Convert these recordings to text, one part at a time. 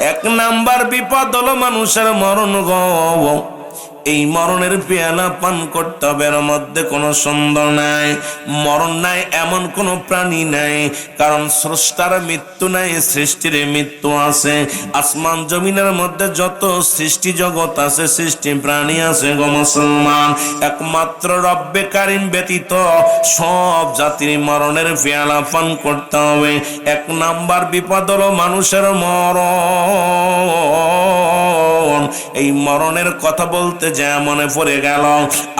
এক নাম্বার বিপদ হলো মানুষের মরণ গো। এই মরণের পেয়ালা পান করতে হবে, এর মধ্যে কোনো সন্দেহ নাই। মরণ নাই এমন কোনো প্রাণী নাই, কারণ স্রষ্টার মৃত্যু নাই, সৃষ্টির মৃত্যু আছে। আসমান জমিনের মধ্যে যত সৃষ্টি জগৎ আছে, সৃষ্টি প্রাণী আছে গো মুসলমান, একমাত্র রব্বে কারিম ব্যতীত সব জাতির মরণের পেয়ালা পান করতে হবে। এক নাম্বার বিপদ হলো মানুষের মরণ। এই মরণের কথা বলতে যা মনে পড়ে গেল,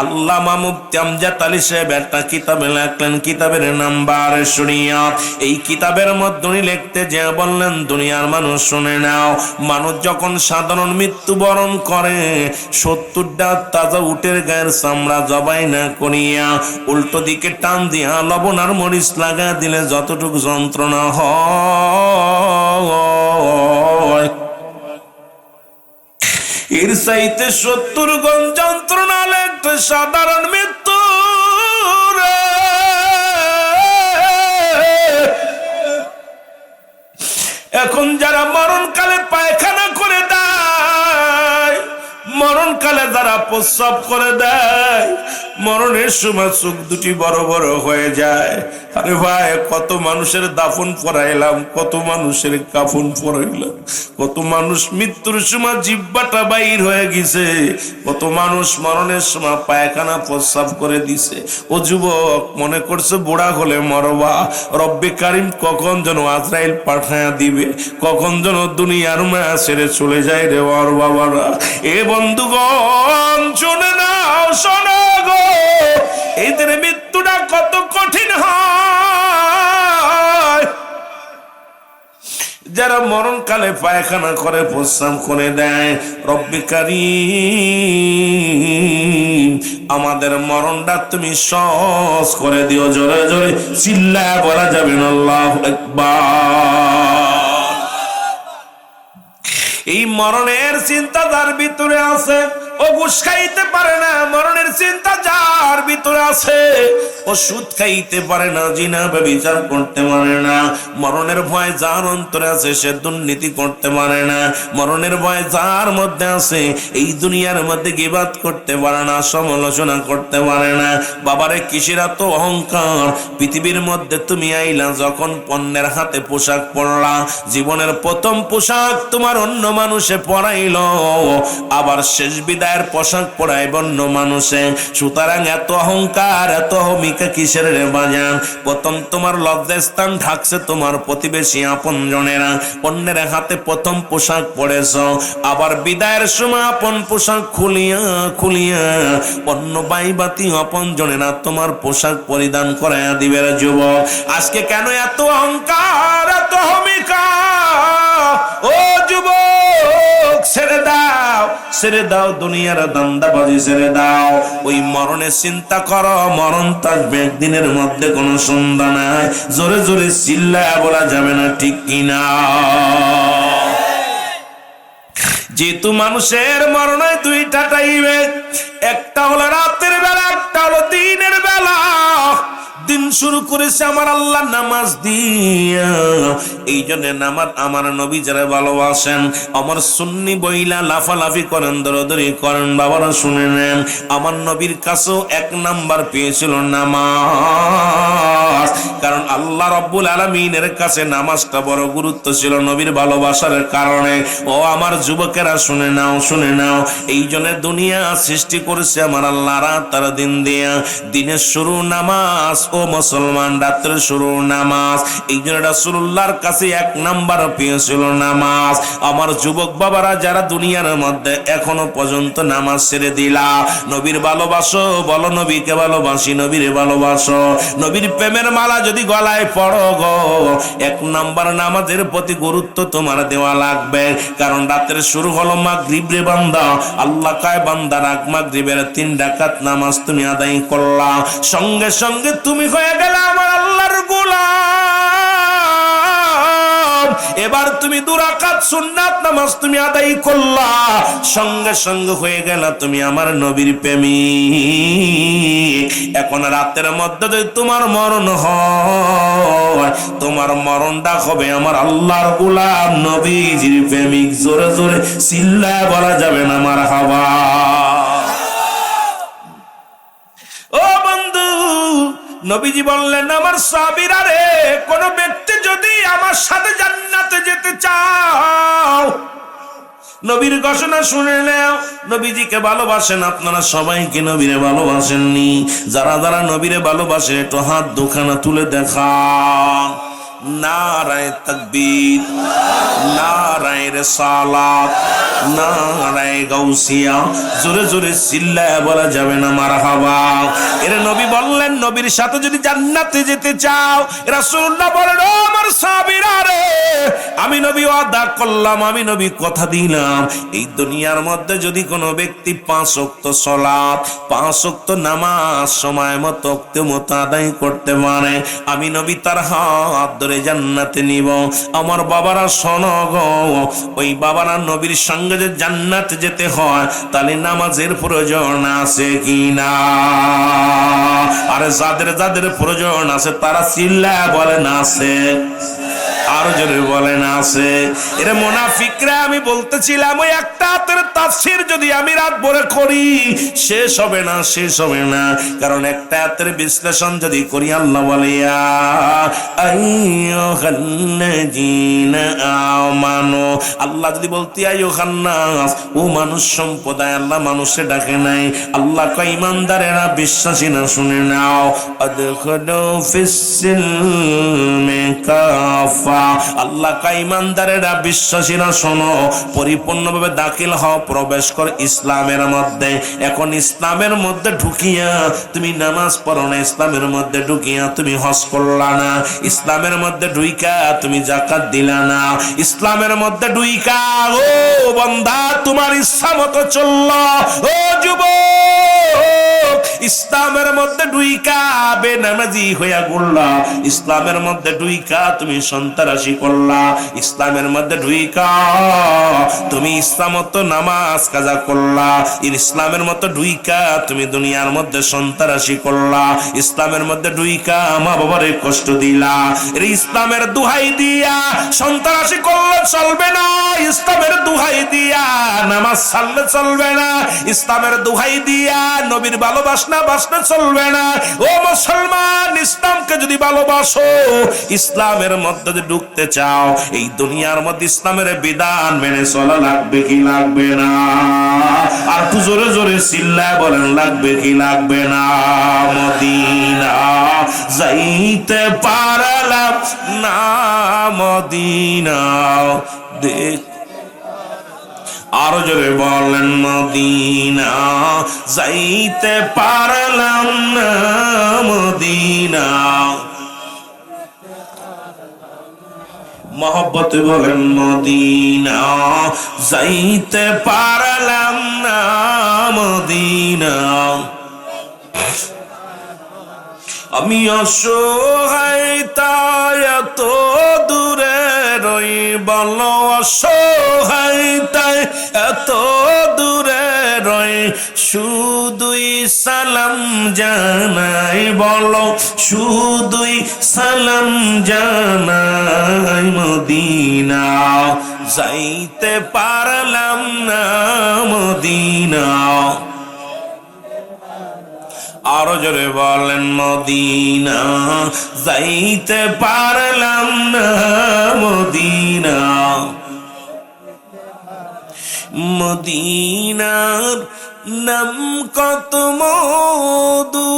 আল্লামা মুফতি আমজাদ আলী সাহেব একটা কিতাবে লিখলেন, কিতাবের নাম্বার শরিয়াত। এই কিতাবের মধ্যে উনি লিখতে যে বললেন, দুনিয়ার মানুষ শুনে নাও, মানুষ যখন সাধারণ মৃত্যুবরণ করে 70টা তাজা উটের গায়ের চামড়া জবাই না করিয়া উল্টো দিকে টান দিয়া লবণ আর মরিচ লাগা দিলে যতটুকু যন্ত্রণা হয়, এর চাইতে 70 গুণ যন্ত্রণা একটা সাধারণ মৃত্যু। এখন যারা মরণকালে পায়খানা করে দেয়, মরণকালে যারা প্রস্রাব করে দেয়, মরণের সময় চোখ দুটি বড় বড় হয়ে যায়। আরে ভাই, কত মানুষের দাফন পরাইলাম, কত মানুষের কাফন পরাইলাম, কত মানুষ মৃত্যুর সময় জিহ্বাটা বাইর হয়ে গেছে, কত মানুষ মরণের সময় পায়খানা প্রস্রাব করে দিছে। ও যুবক, মনে করছে বুড়া হলে মরবা, রব্বে কারিম কখন যেন আজরাইল পাঠায়া দিবে, কখন যেন দুনিয়ার মায়া ছেড়ে চলে যায় রে ওর বাবারা। এ বন্ধুগণ শুনে নাও, শোনো গো, এদের মৃত্যুটা কত কঠিন হয়। যারা মরণকালে পায়খানা করে প্রস্রাব করে দেয়, রব্বে কারিম আমাদের মরণটা তুমি সহজ করে দিও। জোরে জোরে চিল্লায় বলা যাবে না আল্লাহু আকবার। এই মরণের চিন্তা যার ভিতরে আছে, ও ঘুষ খাইতে পারে না। মরণের চিন্তা যার ভিতরে আছে, ও সুদ খাইতে পারে না, জিনা ব্যভিচার করতে পারে না। মরণের ভয় যার অন্তরে আছে, সে দুর্নীতি করতে পারে না। মরণের ভয় যার মধ্যে আছে, এই দুনিয়ার মধ্যে গীবাত করতে পারে না, সমালোচনা করতে পারে না। বাবারে, কিসের এত অহংকার? পৃথিবীর মধ্যে তুমি আইলা যখন পণ্যের হাতে পোশাক পরলা, জীবনের প্রথম পোশাক তোমার অন্য মানুষে পরাইল, আবার শেষ বিদায়ের পোশাক পরাইব অন্য মানুষে। সুতরাং এত অহংকার, এত অহমিকা কিসের রে বাজান? প্রথম তোমার লজ্জাস্থান ঢাকছে তোমার প্রতিবেশী আপন জনেরা, অন্যের হাতে প্রথম পোশাক পরেছ, আবার বিদায়ের সময় আপন পোশাক খুলিয়া খুলিয়া অন্য বাইবাতি আপন জনেরা তোমার পোশাক পরিধান করাইয়া দিবে রে যুবক। আজকে কেন এত অহংকার, এত অহমিকা? ও যুবক, ছেড়ে দাও, ছেড়ে দাও দুনিয়ার দান্দাবাজি, ছেড়ে দাও। ওই মরণের চিন্তা করো, মরণ থাকবে একদিনের মধ্যে, কোনো সন্ধ্যা নাই। জোরে জোরে চিল্লায় বলা যাবে না, ঠিক কিনা? যেহেতু মানুষের মরণ হয় দুইটা টাইমে, একটা হলো রাতের বেলা, একটা হলো দিনের বেলা। দিন শুরু করেছে আমার আল্লাহ নামাজ দিয়া, এই জন্য নামাজ আমার নবী যারা ভালোবাসেন, আমার সুন্নি বইলা লাফালাফি করেন, দৌড়াদৌড়ি করেন, বাবারা শুনে নেন, আমার নবীর কাছেও এক নাম্বার পেয়েছিল নামাজ। কারণ আল্লাহ রব্বুল আলামিনের কাছে নামাজটা বড় গুরুত্ব ছিল নবীর ভালোবাসার কারণে। ও আমার যুবকেরা শুনে নাও, শুনে নাও, এই জন্য দুনিয়া সৃষ্টি করেছে আমার আল্লাহ রাত আর দিন দিয়া। দিনের শুরু নামাজ, ও মুসলমান, রাতের শুরু নামাজ। এই জন্য রাসূলুল্লাহর কাছে এক নাম্বার পেয়েছিল নামাজ। আমার যুবক বাবারা যারা দুনিয়ার মধ্যে এখনো পর্যন্ত নামাজ ছেড়ে দিলা, নবীর ভালোবাসো, বলো নবীকে ভালোবাসি, নবীর ভালোবাসো। নবীর প্রেমের মালা যদি গলায় পড়ো গো, এক নাম্বার নামাজের প্রতি গুরুত্ব তোমার দেওয়া লাগবে। কারণ রাতের শুরু হলো মাগরিব রে বান্দা, আল্লাহ কয় বান্দা রাত মাগরিবের 3 রাকাত নামাজ তুমি আদায় করলা, সঙ্গে সঙ্গে তুমি হয়ে গেলে আমার আল্লাহর গোলাম। এবার তুমি 2 রাকাত সুন্নাত নামাজ তুমি আদায় করলা, সঙ্গে সঙ্গে হয়ে গেল তুমি আমার নবীর প্রেমিক। এখন রাতের মধ্যে যদি তোমার মরণ হয়, তোমার মরণটা হবে আমার আল্লাহর গোলাম নবীজির প্রেমিক। জোরে জোরে চিল্লায় বলা যাবে না মারহাবা। ও বন্ধু, নবীজি বললেন আমার সাহাবীরা রে, কোন ব্যক্তি যদি আমার সাথে জান্নাতে যেতে চাও, নবীর ঘোষণা শুনে নাও। নবীজিকে ভালোবাসেন আপনারা সবাই কি নবীরে ভালোবাসেননি? যারা যারা নবীরে ভালোবাসেন একটু হাত দুখানা তুলে দেখান। নারায়ে তাকবীর, নারায়ে রিসালাত, নারায়ে গাউসিয়া। জোরে জোরে চিল্লায় বলা যাবে না মারহাবা। এর নবী বললেন নবীর সাথে যদি জান্নাতে যেতে চাও, রাসূলুল্লাহ বলেন ও আমার সাহাবীরা রে, আমি নবী ওয়াদা করলাম, আমি নবী কথা দিলাম, এই দুনিয়ার মধ্যে যদি কোনো ব্যক্তি 5 ওয়াক্ত সালাত 5 ওয়াক্ত নামাজ সময় মতো ওয়াক্ত আদায় করতে পারে, আমি নবী তার হাত ধরে জান্নাতে নিব। আমার বাবারা শোনো গো, ওই বাবারা নবীর সঙ্গে যে জান্নাতে যেতে হয়, তাহলে নামাজের প্রয়োজন আছে কি না? আরে যাদের যাদের প্রয়োজন আছে তারা চিল্লায় বলেন আছে, আরো জোরে বলেন আছে। এর মুনাফিকরা আমি বলতেছিলাম ওই একটা হাতের তাফসীর যদি আমি রাত ভরে করি শেষ হবে না, শেষ হবে না। কারণ একটা হাতের বিশ্লেষণ যদি করি, আল্লাহ বলে আইয়ুহান্নাযীনা আমানু, আল্লাহ যদি বলতি আইয়ুহান্নাস, ও মানুষ সম্প্রদায়, আল্লাহ মানুষে ডাকে নাই, আল্লাহ কয় ঈমানদারেরা বিশ্বাসীরা শুনে নাও, আদখুলু ফিস-সিলমি কাফা, আল্লাহ কয় ঈমানদারেরা বিশ্বাসীরা শোনো, পরিপূর্ণভাবে দাখিল হও, প্রবেশ কর ইসলামের মধ্যে। এখন ইসলামের মধ্যে ঢুকিয়া তুমি নামাজ পড়ো না, ইসলামের মধ্যে ঢুকিয়া তুমি হজ করলা না, ইসলামের মধ্যে ঢুইকা তুমি যাকাত দিলা না, ইসলামের মধ্যে ঢুইকা ও বান্দা তোমার ইচ্ছা মতো চললা, ও যুবক ইসলামের মধ্যে ঢুইকা বেনামাজি হইয়া ঘুরলা, ইসলামের মধ্যে ঢুইকা তুমি সন্ত্রাসী করলা, ইসলামের মধ্যে ঢুইকা তুমি ইসলাম মতো নামাজ কাজা করলা, ইসলামের মতো ঢুইকা তুমি দুনিয়ার মধ্যে সন্ত্রাসী করলা, ইসলামের মধ্যে ঢুইকা মা বাবারে কষ্ট দিলা। এর ইসলামের দুহাই দিয়া সন্ত্রাসী করলে চলবে না, ইসলামের দুহাই দিয়া নামাজ ছাড়লে চলবে না, ইসলামের দুহাই দিয়া নবীর ভালোবাসনা বাসনা চলবে না। ও মুসলমান, ইসলামকে যদি ভালোবাসো, ইসলামের মধ্যে যদি ঢুকতে চাও, এই দুনিয়ার মধ্যে ইসলামের বিধান মেনে চলা লাগবে কি লাগবে না? আর একটু জোরে জোরে চিল্লায় বলেন লাগবে কি লাগবে না? মদিনা যাইতে পারলাম না, মদিনা দেখ, আরো জোরে বলেন মদিনা যাইতে পারলাম না, মদিনা। মহব্বত বলেন মদিনা যাইতে পারলাম না, মদিনা। আমি অসহায় তাই এত দূরে রই, বলো অসহায় তাই এত দূরে রই, শুধুই সালাম জানাই, বলো শুধুই সালাম জানাই, মদিনা যাইতে পারলাম না, মদিনা। আরো জোরে বলেন মদিনা যাইতে পারলাম না, মদিনা। মদিনার নাম কত মধু,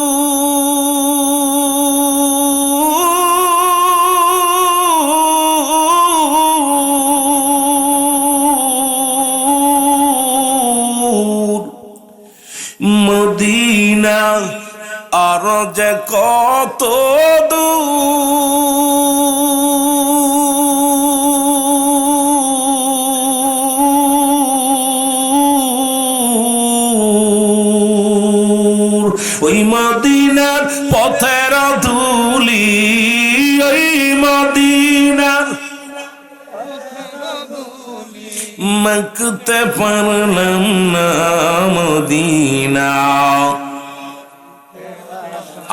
মদিনা আর যে কত দূর, ওই মদিনার পথের ধুলি, ওই মদিনার মাখতে পারলাম না মদিনা।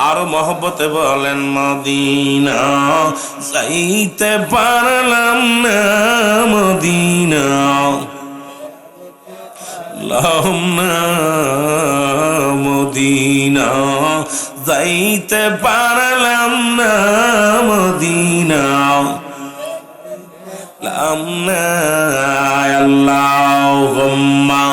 আর মহব্বতে বলেন মদিনা যাইতে পারলাম না মদিনা। লামনা মদিনা যাইতে পারলাম না মদিনা। লামনা আল্লাহুম্মা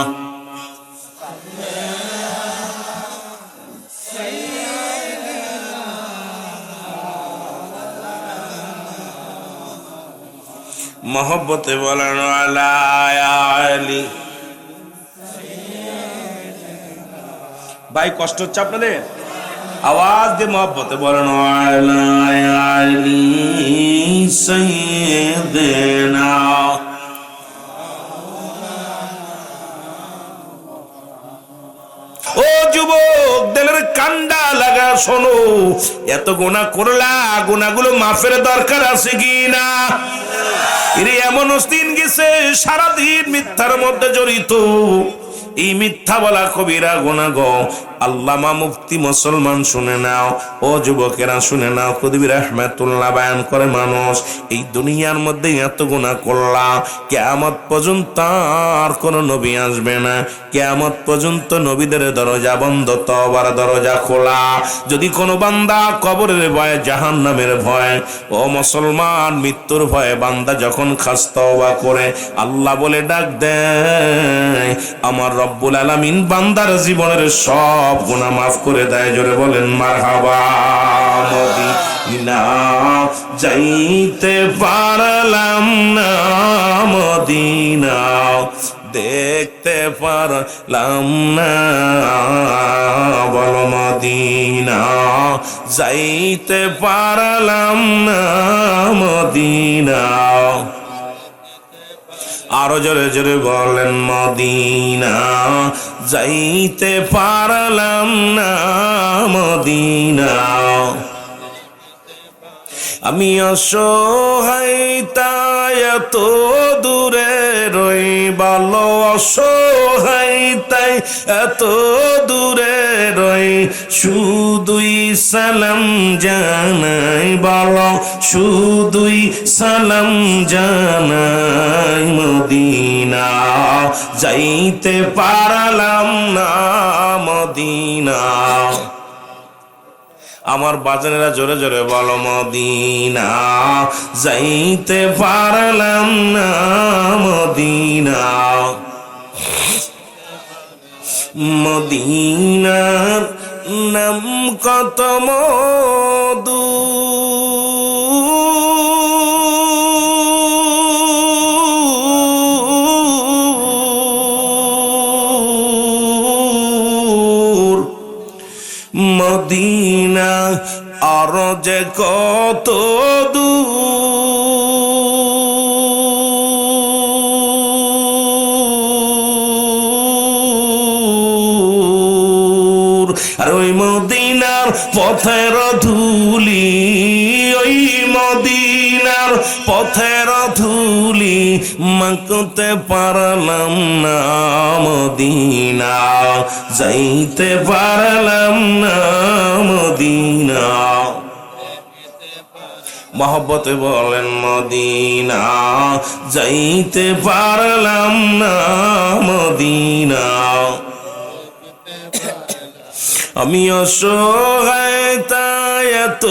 মহব্বতে বলেন আলা আলি। ভাই কষ্ট হচ্ছে আপনাদের? আওয়াজ দিয়ে মহব্বতে বলেন আলা আলি সাইয়্যিদিনা। ও যুবক, দিলের কান্ডা লাগা শোনো, এত গুনাহ করলা, গুনাহগুলো মাফের দরকার আছে কি না? এমন দিন গেছে সারাদিন মিথ্যার মধ্যে জড়িত। এই মিথ্যা বলা কবিরা গুনাহ গো। আল্লামা মুফতি মুসলমান শুনে নাও, ও যুবকেরা শুনে নাও, খুদবি রাহমাতুল্লাহ বয়ান করে মানুষ এই দুনিয়ার মধ্যে এত গুনাহ করলা, কিয়ামত পর্যন্ত আর কোন নবী আসবে না। কিয়ামত পর্যন্ত নবীদের দরজা বন্ধ, তওবার দরজা খোলা। যদি কোনো বান্দা কবরের ভয়ে, জাহান্নামের ভয়ে, ও মুসলমান মৃত্যুর ভয়ে বান্দা যখন খাস তওবা করে, আল্লাহ বলে ডাক দেয়, আমার রব্বুল আলামিন বান্দার জীবনের সব গুনাহ মাফ করে দেয়। জোরে বলেন মারহাবা। মদিনা যাইতে পারলাম না মদিনা দেখতে পারলাম না। বলো মদিনা যাইতে পারলাম না মদিনা। আরো জোরে জোরে বলেন মদিনা যাইতে পারলাম না মদিনা। আমি অসহায় তাই এত দূরে রই, বলো অসহায় তাই এত দূরে রই, শুধুই সালাম জানাই, বলো শুধুই সালাম জানাই। মদিনা যাইতে পারলাম না মদিনা। আমার বাজানেরা জোরে জোরে বলো মদিনা যাইতে পারলাম না মদিনা। মদিনার নাম কত মধু, মদিনা আর যে কত দূর। আর ওই মদিনার পথের ধুলি, ওই মদিনার পথের ধুলি মাখতে পারলাম না মদিনা যাইতে পারলাম না মদিনা। মহব্বতে বলেন মদিনা যাইতে পারলাম না মদিনা। আমি অসহায় তাই এত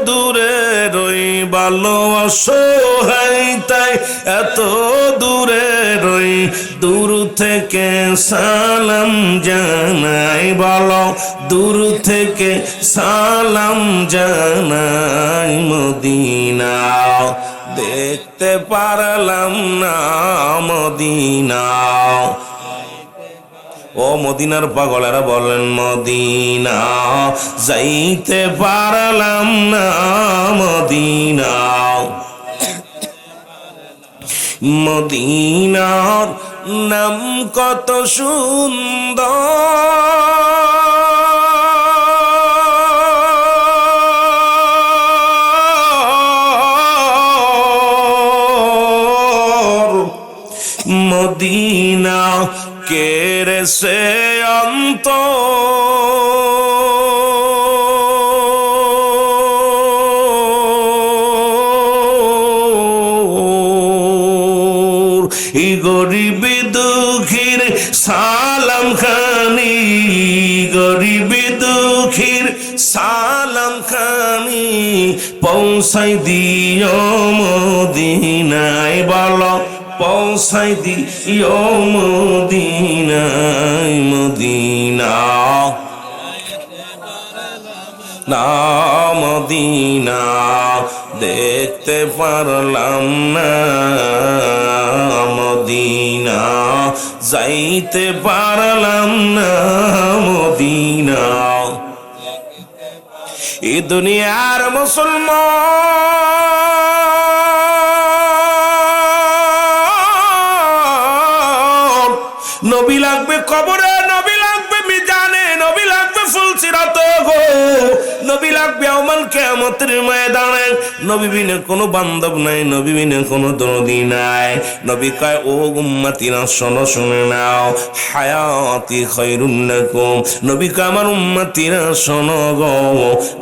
দূরে রই, ভালো অসহায় তাই এত দূরে রই, দূর থেকে সালাম জানাই, বলো দূর থেকে সালাম জানাই। মদিনা দেখতে পারলাম না মদিনা। ও মদিনার পাগলেরা বলেন মদিনা যাইতে পারলাম না মদিনা। মদিনার নাম কত সুন্দর, মদিনা কেড়েছে অন্তর এই গরিব দুঃখীর সালাম খানি গরিব দুঃখীর সালাম খানি পৌঁছাই দিও মদিনায় বলো পৌঁছাই দিও মদিনায় মদিনা না মদিনা দেখতে পারলাম না মদিনা যাইতে পারলাম না মদিনা এই দুনিয়ার মুসলমান নবী লাগবে কবরে নবী লাগবে মিজানে নবী লাগবে ফুলসিরাতে গো নবী লাগবে ইয়াউমুল কিয়ামতের ময়দানে নবী বিনে কোনো বান্ধব নাই নবী বিনে কোনো দরদি নাই নবী কয় ও উম্মতিরা শোনো শুনে নাও হায়াতি খায়রুন লাকুম নবী কয় আমার উম্মতিরা শোনো গো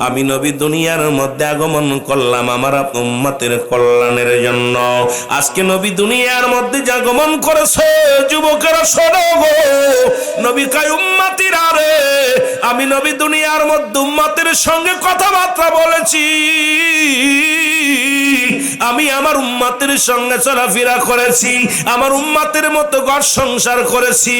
আমি নবী দুনিয়ার মধ্যে আগমন করলাম আমার উম্মতের কল্যাণের জন্য আজকে নবী দুনিয়ার মধ্যে আগমন করেছে যুবকেরা শোনো গো নবী কয় উম্মতিরা রে আমি নবী দুনিয়ার মধ্যে উম্মতের সঙ্গে কথাবার্তা বলেছি আমি আমার উম্মতের সঙ্গে চলাফেরা করেছি আমার উম্মতের মতো ঘর সংসার করেছি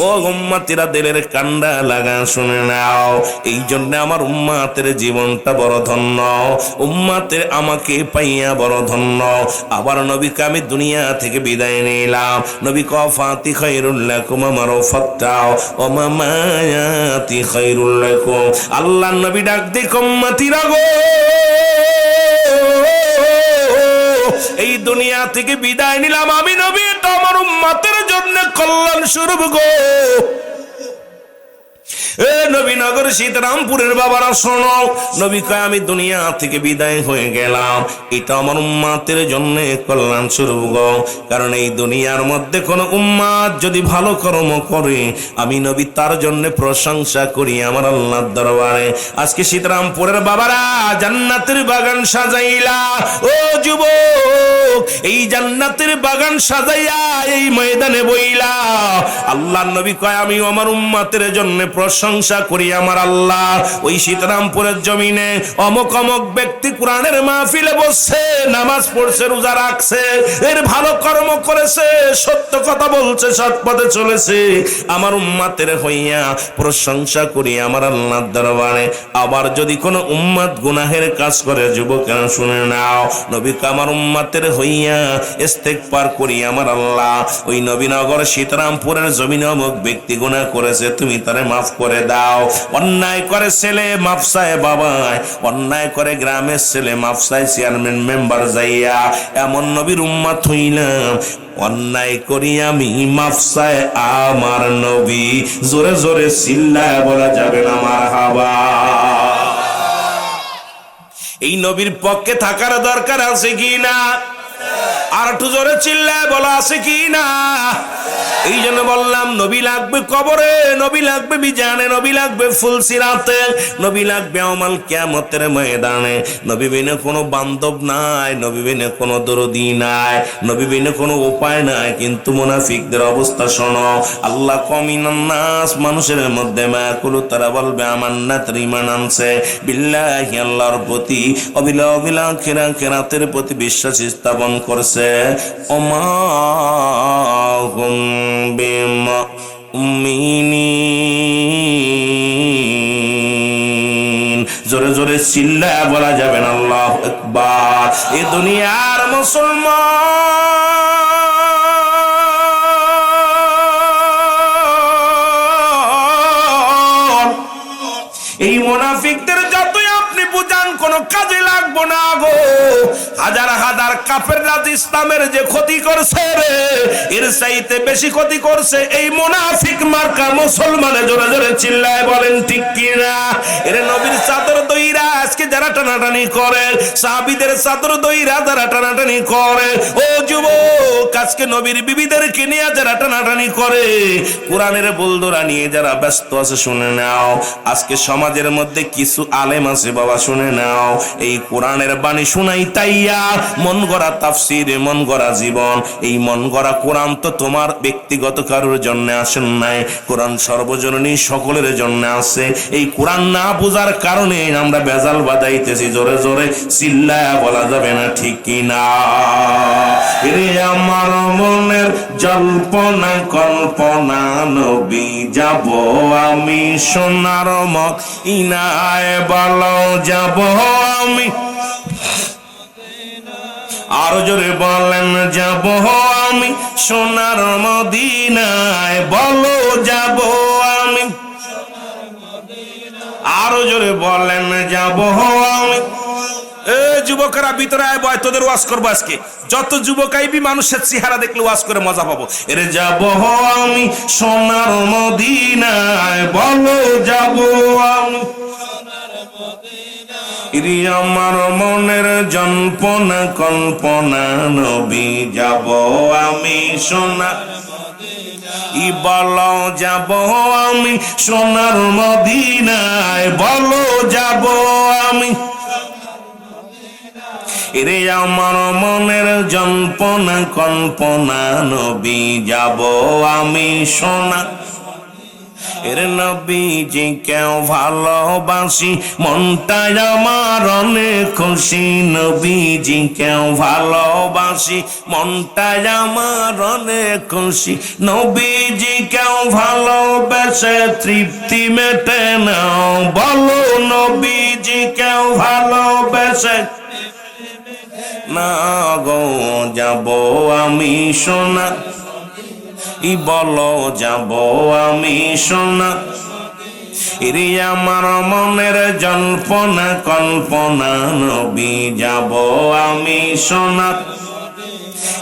ও উম্মতিরা দিলের কান্ডা লাগা শুনে নাও এই জন্য আমার উম্মতের জীবনটা বড় ধন্য উম্মতের আমাকে পাইয়া বড় ধন্য আবার নবীকে আমি দুনিয়া থেকে বিদায় নিলাম নবী কফাতি খায়রুল লাকুম আমার ওয়াফাতাও ও মামায়াতি খায়রুল লাকুম আল্লাহর নবী ডাক দে উম্মতিরা গো এই দুনিয়া থেকে বিদায় নিলাম আমি নবী তো আমার উম্মতের জন্য কল্যাণ স্বরূপ গো এ নবীনগর সীতারামপুরের বাবারা শোনো নবী কয় আমি দুনিয়া থেকে বিদায় হয়ে গেলাম এটা আমার উম্মতের জন্য কল্যাণ স্বরূপ গো কারণ এই দুনিয়ার মধ্যে কোন উম্মত যদি ভালো কর্ম করে আমি নবী তার জন্য প্রশংসা করি আমার আল্লাহর দরবারে আজকে সীতারামপুরের বাবারা জান্নাতের বাগান সাজাইলা ও যুবক এই জান্নাতের বাগান সাজাইয়া এই ময়দানে বইলা আল্লাহর নবী কয় আমি আমার উম্মতের জন্য প্রশংসা করি আমার আল্লাহ ওই সীতারামপুরের জমিনে অমুক অমুক ব্যক্তি কোরআনের মাহফিলে বসছে নামাজ পড়ছে রোজা রাখছে এর ভালো কর্ম করেছে সত্য কথা বলছে সৎ পথে চলেছে আমার উম্মতের হইয়া প্রশংসা করি আমার আল্লাহর দরবারে আবার যদি কোনো উম্মত গুনাহের কাজ করে যুবকেরা শুনে নাও নবী আমার উম্মতের হইয়া ইস্তেগফার করি আমার আল্লাহ ওই নবীনগর সীতারামপুরের জমিনে অমুক ব্যক্তি গুনাহ করেছে তুমি তারে মাফ করে দাও অন্যায় করে ছেলে মাফ চায় বাবা অন্যায় করে গ্রামের ছেলে মাফ চায় চেয়ারম্যান মেম্বার যাইয়া এমন নবীর উম্মত হইলাম অন্যায় করি আমি মাফ চায় আমার নবী জোরে জোরে চিল্লায় বলা যাবে না মারহাবা এই নবীর পক্ষে থাকার দরকার আছে কি না আর একটু জোরে চিল্লায় বলা আছে কি না এই জন্য বললাম নবী লাগবে কবরে নবী লাগবে মিজানে নবী লাগবে ফুলসিরাতে নবী লাগবে ইয়াউমুল কিয়ামতের ময়দানে নবী বিনে কোনো বান্ধব নাই নবী বিনে কোনো দরদি নাই নবী বিনে কোনো উপায় নাই কিন্তু মুনাফিকদের অবস্থা শোনো আল্লাহ কমিনান নাস মানুষের মধ্যে মাকুলু তারা বলবে আমান্না ঈমান আনছে বিল্লাহি আল্লাহর প্রতি অবিলা আখিরাতের প্রতি বিশ্বাস স্থাপন করছে ওমা হুম বিমুমিনিন জোরে জোরে চিল্লায় বলা যাবে না আল্লাহু আকবার এই দুনিয়ার মুসলমান এই মুনাফিকদের যতই আপনি বুঝান কোনো কাজে লাগবো না গো। হাজার হাজার কাফেররা ইসলামের যে ক্ষতি করছে রে, এর চাইতে বেশি ক্ষতি করছে এই মুনাফিক মার্কা মুসলমানে। জোরে জোরে চিল্লায় বলেন ঠিক কিনা? এর নবীর চাদর দইরা আজকে যারা টানাটানি করে, সাহাবীদের চাদর দইরা যারা টানাটানি করে, ও যুবক আজকে নবীর বিবিদেরকে নিয়ে যারা টানাটানি করে, কোরআনের বুলদোরা নিয়ে যারা ব্যস্ত আছে, শুনে নাও আজকে সমাজের মধ্যে কিছু আলেম আছে বাবা, শুনে নাও এই কোরআনের বাণী শুনাই তাইয়া মন গড়া তাফসীর, মন গড়া জীবন, এই মন গড়া কোরআন তো তোমার ব্যক্তিগত কারোর জন্য আসেন নাই, কোরআন সর্বজনীন সকলের জন্য আছে। এই কোরআন না বোঝার কারণে আমরা বেজাল বাজাইতেছি, জোরে জোরে চিল্লায়া বলা যাবে না ঠিক কিনা? রে আমার মনের জল্পনা কল্পনা, নবী যাব আমি সোনার মদিনায়, বলো যাব আমি, আরো জোরে বলেন যাব আমি সোনার মদিনায়, বলো যাব আমি, আরো জোরে বলেন যাব আমি। এ যুবকেরা ভিতরে আয় বয়, তোদের ওয়াজ করবো আজকে। যত যুবক আইবি মানুষের চেহারা দেখলে ওয়াজ করে মজা পাবো। এরে যাব আমি সোনার মদিনায়, বলো যাব আমি, ইরি আমার মনের জল্পনা কল্পনা, নবী যাব আমি সোনার, ই বলো যাব আমি সোনার মদিনায়, বলো যাব আমি, এরে আমার মনের জল্পনা কল্পনা, নবী যাব আমি সোনার। এর নবীজি কেউ ভালোবাসি, মনটাই আমার অনেক খুশি, নবীজি কেউ ভালোবাসি, মনটাই আমার অনেক খুশি, নবীজি কেউ ভালোবেসে তৃপ্তি মেটে নাও, বলো নবীজি কেউ ভালোবেসে না গো, যাব আমি সোনা, ই বলো যাব আমি সোনা, ইরি আমার মনের জল্পনা কল্পনা, নবী যাব আমি সোনা,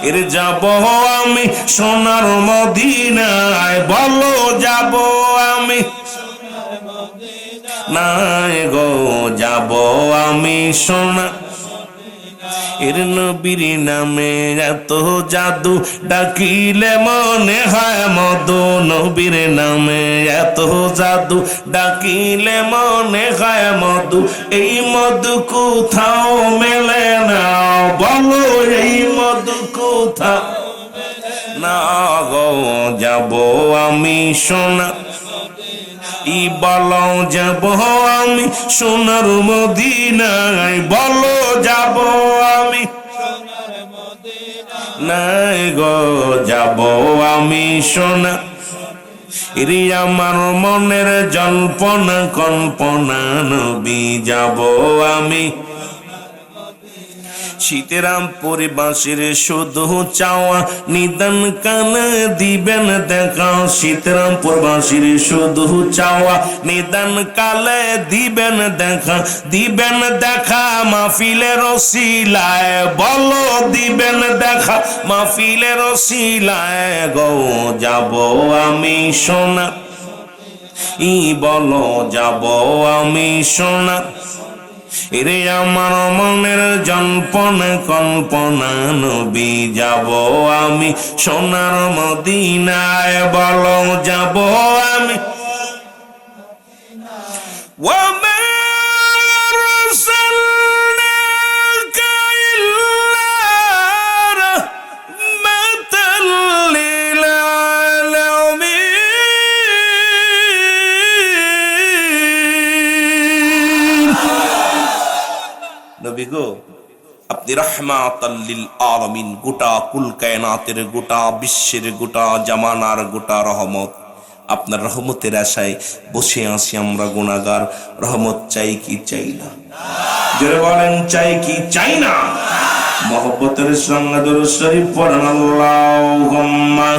এর যাব আমি সোনার মদিনায়, বলো যাব আমি, নাই গো যাব আমি সোনা। এর নবীর নামে এত জাদু, ডাকিলে মনে হয় মধু, নবীর নামে এত জাদু, ডাকিলে মনে হয় মধু, এই মধু কোথাও মেলে না, বলো এই মধু কোথাও না গো, যাব আমি সোনা, ই বলো যাব আমি সোনার মদিনায়, বলো যাব আমি, নাই গো যাব আমি সোনা, ইরি আমার মনের জল্পনা কল্পনা, নবী যাব আমি। সীতারামপুর বাসীর শুধু চাওয়া, নিদান কানে দিবেন দেখা, সীতারামপুর বাসীর শুধু চাওয়া, নিদান কালে দিবেন দেখা, দিবেন দেখা মাহফিলের ওসিলায়, বলো দিবেন দেখা মাহফিলের ওসিলায়, গো যাব আমি সোনা, ই বলো যাব আমি সোনা, এরে আমার মনের জল্পনা কল্পনা, নবী যাব আমি সোনার মদিনায়, বলো যাব আমি। নবী গো আপনি রাহমাতাল লিল আলামিন, গোটা কুল কায়নাতের, গোটা বিশ্বের, গোটা জামানার গোটা রহমত, আপনার রহমতের আশায় বসে আছি আমরা গুনাহগার, রহমত চাই কি চাই না? জোরে বলেন চাই কি চাই না? মহব্বতের সঙ্গে দরুদ শরীফ পড়েন আল্লাহুম্মা।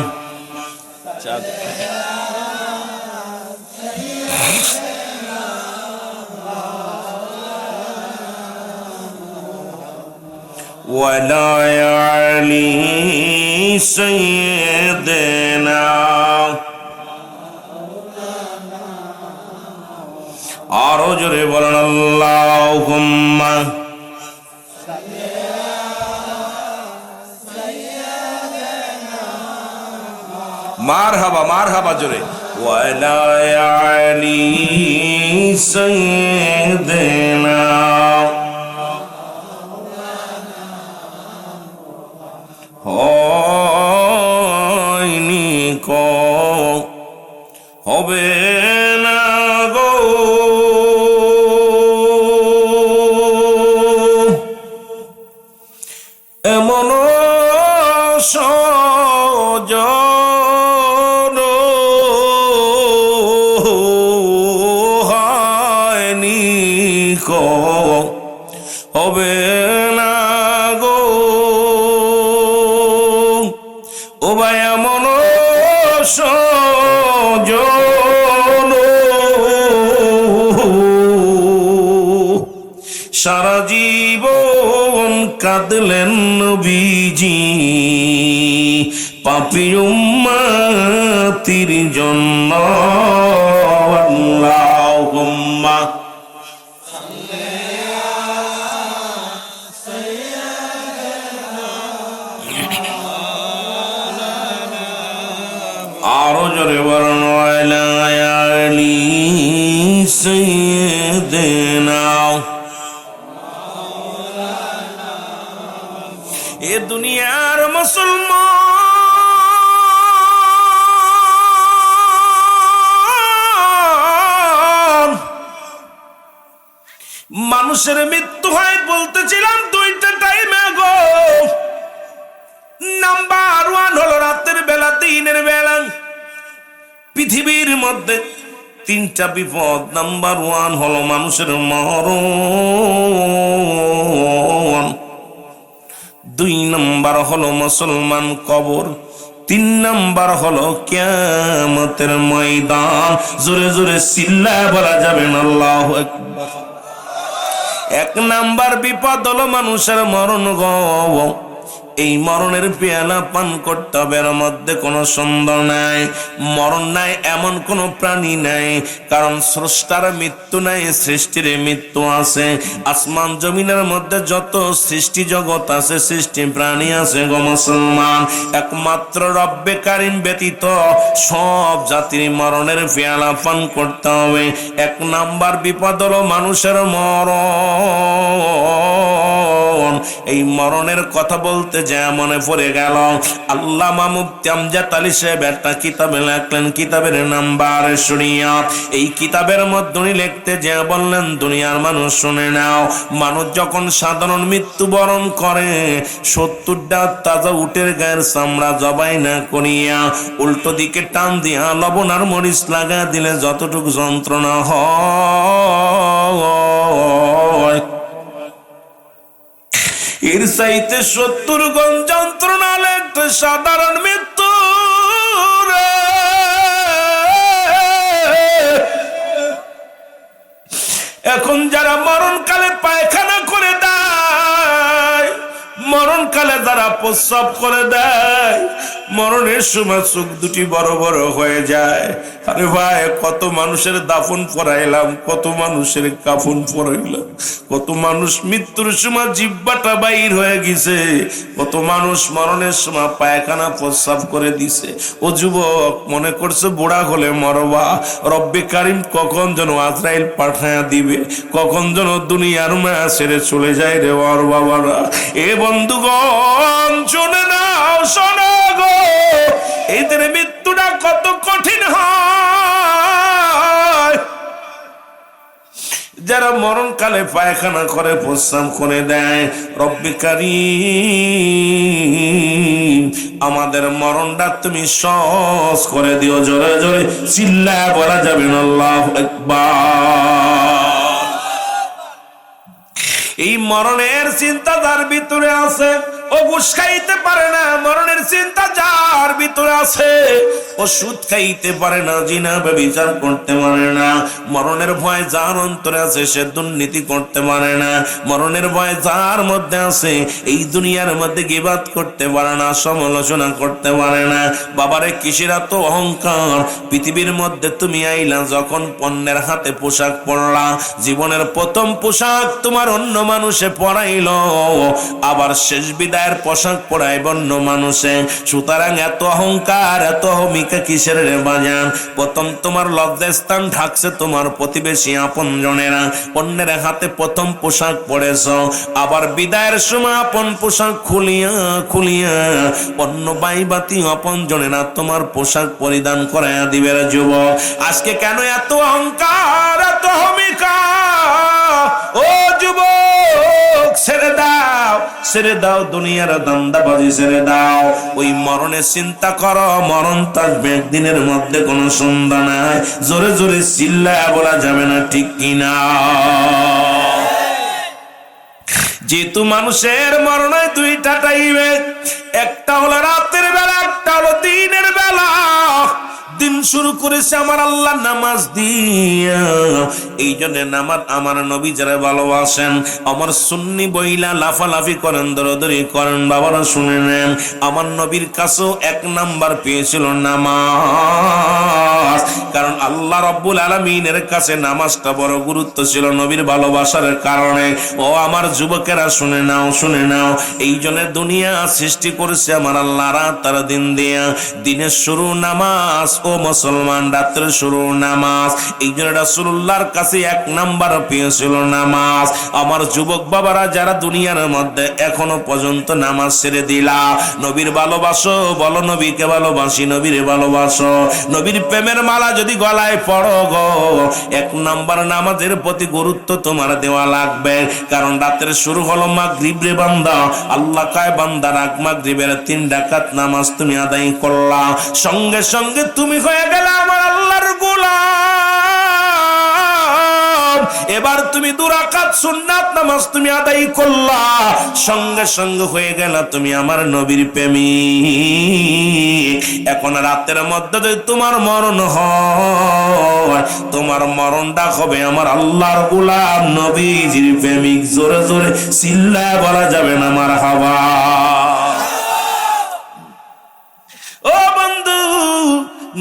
ولا يعلي سيدنا আরো জোরে বলেন আল্লাহুম্মা মারহাবা মারহাবা জোরে ওয়ালা আলি সাইয়্যিদিনা হয়নি কো হবে না গো এমন সজন হয়নি কো হবে না গো ও ভাই এমন সজন সারা জীবন কাঁদলেন নবীজি পাপী উম্মতির জন্য আল্লাহুম্মা আরো জোরে বলেন ওয়ালা আলি সাইয়্যিদিনা এ দুনিয়ার মুসলমান মানুষের মৃত্যু হয় বলতেছিলাম দুইটা টাইমে গো নাম্বার 1 হলো রাতের বেলা দিনের বেলা পৃথিবীর মধ্যে তিনটা বিপদ নাম্বার 1 হলো মানুষের মরণ 2 নাম্বার হলো মুসলমান কবর 3 নাম্বার হলো কিয়ামতের ময়দান জোরে জোরে চিল্লায় বলা যাবে না আল্লাহু আকবার 1 নাম্বার বিপদ হলো মানুষের মরণ গো এই মরণের পেয়ালা পান করতে হবে এর মধ্যে কোনো সন্দেহ নাই মরণ নাই এমন কোনো প্রাণী নাই কারণ স্রষ্টার মৃত্যু নাই সৃষ্টির মৃত্যু আছে আসমান জমিনের মধ্যে যত সৃষ্টি জগৎ আছে সৃষ্টি প্রাণী আছে গো মুসলমান একমাত্র রব্বে কারিম ব্যতীত সব জাতির মরণের পেয়ালা পান করতে হবে 1 নাম্বার বিপদ হলো মানুষের মরণ এই মরণের কথা বলতে যা মনে পড়ে গেল আল্লামা মুফতি আমজাদ আলী সাহেব একটা কিতাবে লিখলেন কিতাবের নাম্বার শরিয়াত এই কিতাবের মধ্যে উনি লিখতে যে বললেন দুনিয়ার মানুষ শুনে নাও মানুষ যখন সাধারণ মৃত্যুবরণ করে 70টা তাজা উটের গায়ের চামড়া জবাই না করিয়া উল্টো দিকে টান দিয়া লবণ আর মরিচ লাগা দিলে যতটুকু যন্ত্রণা হয় এর চাইতে 70 গুণ যন্ত্রণা লাগতে সাধারণ মৃত্যু এখন যারা মরণকালে পায়খানা করে দেয় মরণকালে যারা প্রস্রাব করে দেয় মরণের সময় চোখ দুটি বড় বড় হয়ে যায় আরে ভাই কত মানুষের দাফন পরাইলাম কত মানুষের কাফন পরাইলাম কত মানুষ মৃত্যুর সময় জিহ্বাটা বাইর হয়ে গেছে কত মানুষ মরণের সময় পায়খানা প্রস্রাব করে দিছে ও যুবক মনে করছে বুড়া হলে মরবা রব্বে কারিম কখন যেন আজরাইল পাঠায়া দিবে কখন যেন দুনিয়ার মায়া ছেড়ে চলে যায় রে ওর বাবারা এ বন্ধুগণ শুনে নাও শোনো গো এদের মৃত্যুটা কত কঠিন হয় যারা মরণকালে পায়খানা করে প্রস্রাব করে দেয় রব্বে কারিম আমাদের মরণটা তুমি সহজ করে দিও জোরে জোরে চিল্লায় বলা যাবে না আল্লাহু আকবার এই মরণের চিন্তা তার ভিতরে আছে ও ঘুষ খাইতে পারে না, মরণের চিন্তা যার ভিতরে আছে। ও সুদ খাইতে পারে না, জিনা ব্যভিচার করতে পারে না। মরণের ভয় যার অন্তরে আছে সে দুর্নীতি করতে পারে না। মরণের ভয় যার মধ্যে আছে এই দুনিয়ার মধ্যে গীবাত করতে পারে না, সমালোচনা করতে পারে না। বাবারে কিসের এত অহংকার? পৃথিবীর মধ্যে তুমি আইলা যখন পণ্যের হাতে পোশাক পরলা, জীবনের প্রথম পোশাক তোমার অন্য মানুষে পরাইল, আবার শেষ বিদায়ের পোশাক পরাইব অন্য মানুষে। সুতরাং এত অহংকার, এত অহমিকা কিসের রে বাজান? প্রথম তোমার লজ্জাস্থান ঢাকছে তোমার প্রতিবেশী আপনজনেরা, অন্যের হাতে প্রথম পোশাক পরেছ, আবার বিদায়ের সময় আপন পোশাক খুলিয়া খুলিয়া অন্য বাইবাতি আপনজনেরা তোমার পোশাক পরিধান করাইয়া দিবে রে যুবক। আজকে কেন এত অহংকার, এত অহমিকা? ও যুবক, ছেড়ে দাও, ছেড়ে দাও দুনিয়ার দান্দাবাজি, ছেড়ে দাও। ওই মরণের চিন্তা করো, মরণ থাকবে একদিনের মধ্যে, কোনো সন্ধ্যা নাই। জোরে জোরে চিল্লায়া বলা যাবে না, ঠিক কিনা? যেহেতু মানুষের মরণে দুইটা টাইমে, একটা হলো রাতের বেলা, একটা হলো দিনের বেলা। দিন শুরু করেছে আমার আল্লাহ নামাজ দিয়া। এই জন্য নামাজ আমার নবী যারা ভালোবাসেন, আমার সুন্নি বইলা লাফালাফি করেন, দরদরি করেন, বাবারা শুনে নেন। আমার নবীর কাছেও 1 নাম্বার পেয়েছিল নামাজ, কারণ আল্লাহ রাব্বুল আলামিনের কাছে নামাজটা বড় গুরুত্ব ছিল নবীর ভালোবাসার কারণে। ও আমার যুবকেরা শুনে নাও, শুনে নাও। এই জন্য দুনিয়া সৃষ্টি করেছে আমার আল্লাহ রাত আর দিন দিয়া। দিনের শুরু নামাজ, ও মুসলমান, রাতের শুরু নামাজ। এই জন্য রাসূলুল্লাহর কাছে 1 নাম্বার পেয়েছিল নামাজ। আমার যুবক বাবারা যারা দুনিয়ার মধ্যে এখনো পর্যন্ত নামাজ ছেড়ে দিলা, নবীর ভালোবাসো, বলো নবীকে ভালোবাসি, নবীরে ভালোবাসো। নবীর প্রেমের মালা যদি গলায় পড়ো গো, 1 নাম্বার নামাজের প্রতি গুরুত্ব তোমার দেওয়া লাগবে। কারণ রাতের শুরু হলো মাগরিব রে বান্দা। আল্লাহ কয় বান্দা, রাত মাগরিবের 3 রাকাত নামাজ তুমি আদায় করলা, সঙ্গে সঙ্গে তুমি হয়ে গেল আমার আল্লাহর গোলাম। এবার তুমি 2 রাকাত সুন্নাত নামাজ তুমি আদায় করলা, সঙ্গে সঙ্গে হয়ে গেল তুমি আমার নবীর প্রেমিক। এখন রাতের মধ্যে যদি তোমার মরণ হয়, তোমার মরণটা হবে আমার আল্লাহর গোলাম, নবীজির প্রেমিক। জোরে জোরে চিল্লায় বলা যাবে না মারহাবা। ও বন্ধু,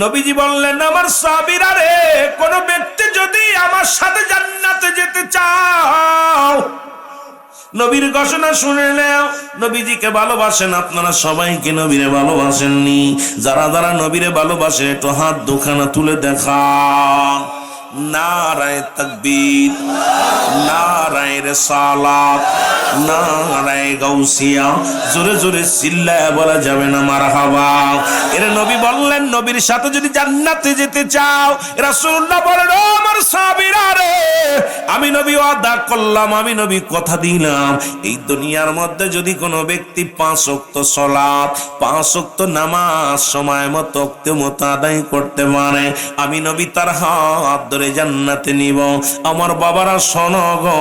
নবীজি বললেন আমার সাহাবীরা রে, কোন ব্যক্তি যদি আমার সাথে জান্নাতে যেতে চাও, নবীর ঘোষণা শুনে নাও। নবীজিকে ভালোবাসেন আপনারা সবাই কি নবীরে ভালোবাসেননি? যারা যারা নবীরে ভালোবাসে একটু হাত দুখানা তুলে দেখান। নারায়ে তাকবীর, নারায়ে রিসালাত, নারায়ে গাউসিয়া। জোরে জোরে চিল্লায়া বলা যাবে না মারহাবা। এর নবী বললেন নবীর সাথে যদি জান্নাতে যেতে চাও, রাসূলুল্লাহ বলেন ও আমার সাহাবীরা রে, আমি নবী ওয়াদা করলাম, আমি নবী কথা দিলাম, এই দুনিয়ার মধ্যে যদি কোনো ব্যক্তি 5 ওয়াক্ত সালাত, 5 ওয়াক্ত নামাজ সময় মতো আদায় করতে পারে, আমি নবী তার হাত ধরে জান্নাতে নিব। আমার বাবারা শোনো গো,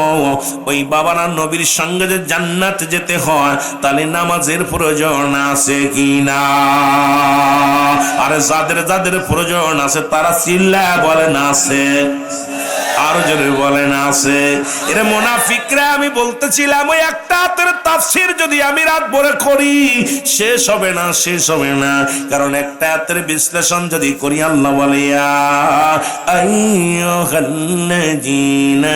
ওই বাবারা নবীর সঙ্গে যে জান্নাতে যেতে হয়, তাহলে নামাজের প্রয়োজন আছে কিনা? আরে যাদের যাদের প্রয়োজন আছে তারা চিল্লায়া বলেন আছে, আরো জোরে বলেন আছে। এর মুনাফিকরা আমি বলতেছিলাম, ওই একটা হাতের তাফসীর যদি আমি রাত ভরে করি শেষ হবে না, শেষ হবে না। কারণ একটা হাতের বিশ্লেষণ যদি করি, আল্লাহ বলে আইয়ুহাল্লাযীনা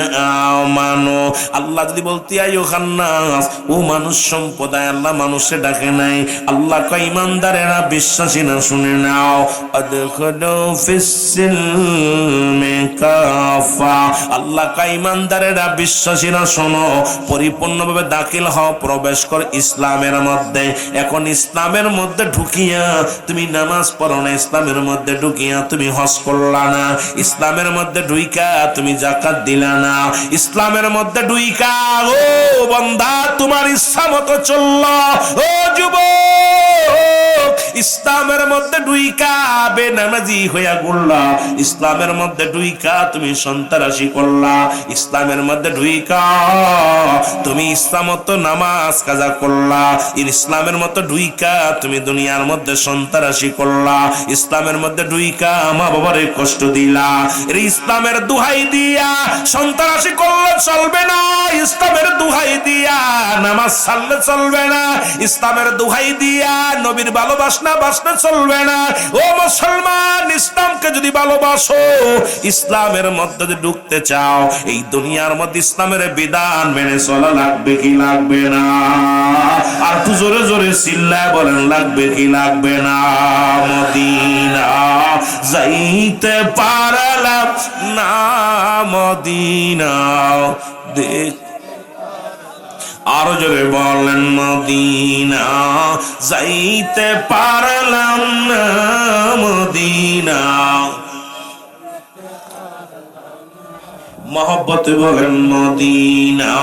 আমানু, আল্লাহ যদি বলতি আইয়ুহান্নাস, ও মানুষ সম্প্রদায়, আল্লাহ মানুষে ডাকে নাই। আল্লাহ কয় ঈমানদারেরা, বিশ্বাসীরা শুনে নাও, আদখুলু ফিস-সিলমি কাফা। আল্লাহ কয় ঈমানদারেরা, বিশ্বাসীরা শোনো, পরিপূর্ণভাবে দাখিল হও, প্রবেশ কর ইসলামের মধ্যে। এখন ইসলামের মধ্যে ঢুকিয়া তুমি নামাজ পড়ো না, ইসলামের মধ্যে ঢুকিয়া তুমি হজ করলা না, ইসলামের মধ্যে ঢুইকা তুমি যাকাত দিলা না, ইসলামের মধ্যে ঢুইকা ও বান্দা তোমার ইচ্ছা মতো চলল। ও যুবক, ইসলামের মধ্যে ঢুইকা বেনামাজি হইয়া ঘুরলা, ইসলামের মধ্যে ঢুইকা তুমি সন্ত্রাসী করলা, ইসলামের মধ্যে ঢুইকা তুমি ইসলাম মতো নামাজ কাজা করলা, ইসলামের মতো ঢুইকা তুমি দুনিয়ার মধ্যে সন্ত্রাসী করলা, ইসলামের মধ্যে ঢুইকা মা বাবারে কষ্ট দিলা। এর ইসলামের দুহাই দিয়া সন্ত্রাসী করলে চলবে না, ইসলামের দুহাই দিয়া নামাজ ছাড়লে চলবে না, ইসলামের দুহাই দিয়া নবীর ভালোবাসনা বাসনা চলবে না। ও মুসলমান, ইসলামকে যদি ভালোবাসো, ইসলামের মধ্যে যদি ঢুকতে চাও, এই দুনিয়ার মধ্যে ইসলামের বিধান মেনে চলা লাগবে কি লাগবে না? আর একটু জোরে জোরে চিল্লায় বলেন, লাগবে কি লাগবে না? মদিনা যাইতে পারলাম না, মদিনা দেখ, আরো জোরে বলেন, মদিনা যাইতে পারলাম না, মদিনা। মহব্বত বলেন, মদিনা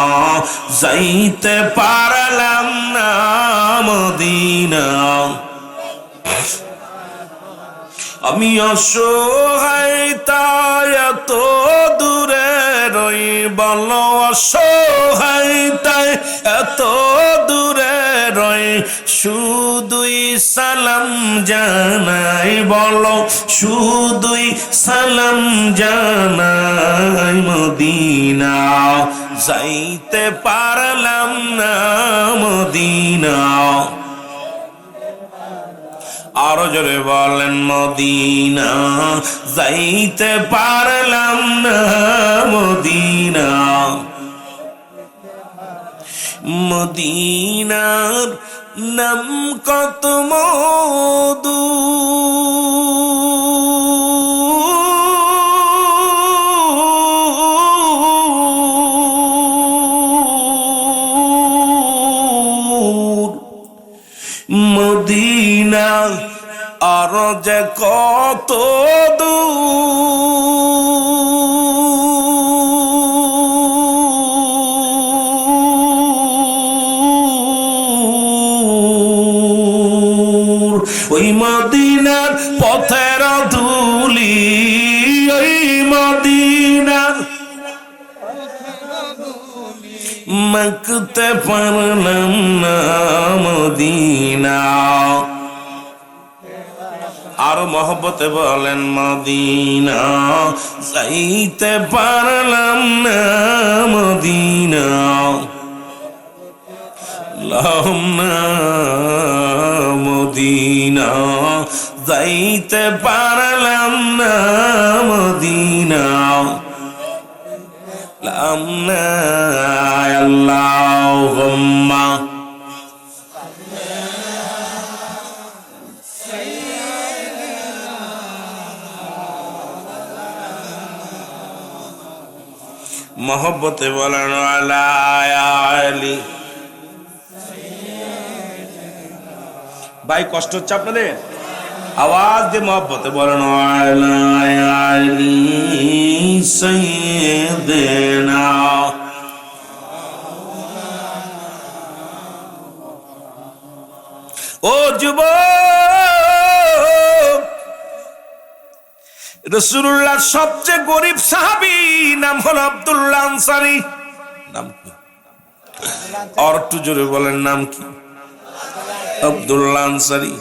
যাইতে পারলাম না, মদিনা। আমি অসহায় তাই এত দূরে রই, বলো অসহায় তাই এত দূরে রই, শুধুই সালাম জানাই, বলো শুধুই সালাম জানাই, মদিনা যাইতে পারলাম না, মদিনা। আরো জোরে বলেন, মদিনা যাইতে পারলাম না, মদিনা। মদিনার নাম কত মধু, মদিনা আর যে কত দূর, ওই মদিনার পথের ধুলি, ওই মদিনার মাখতে পারলাম না, মদিনা। আরো মহব্বতে বলেন, মদিনা যাইতে পারলাম না, মদিনা। লাম না, মদিনা যাইতে পারলাম না, মদিনা। লাম না, আল্লাহুম্মা মহব্বতে বলেন, আলা আলি। ভাই কষ্ট হচ্ছে আপনাদের? আওয়াজ দিয়ে মহব্বতে বলেন, আলা আলি সাইয়্যিদিনা। ও যুবক, রাসূলুল্লাহ সবচেয়ে গরিব সাহাবী নাম হলো আব্দুল্লাহ আনসারী। নাম কি? আর একটু জোরে বলেন, নাম কি? আব্দুল্লাহ আনসারী।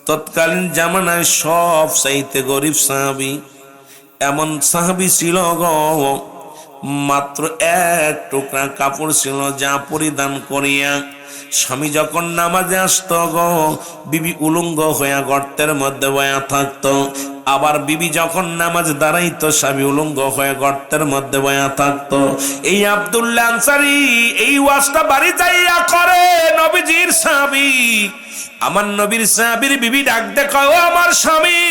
তৎকালীন জামানায় সব চাইতে গরিব সাহাবী। এমন সাহাবী ছিল গো, মাত্র এক টুকরা কাপড় ছিল যা পরিধান করিয়া স্বামী যখন নামাজে আসতো গো, বিবি উলঙ্গ হইয়া গর্তের মধ্যে বয়া থাকতো। আবার বিবি যখন নামাজ দাঁড়াইতো, স্বামী উলঙ্গ হয়ে গর্তের মধ্যে বয়া থাকতো। এই আব্দুল্লাহ আনসারী এই ওয়াজটা বাড়ি যাইয়া করে নবীজির সাহাবী। আমার নবীর সাহাবীর বিবি ডাক দেখো, ও আমার স্বামী,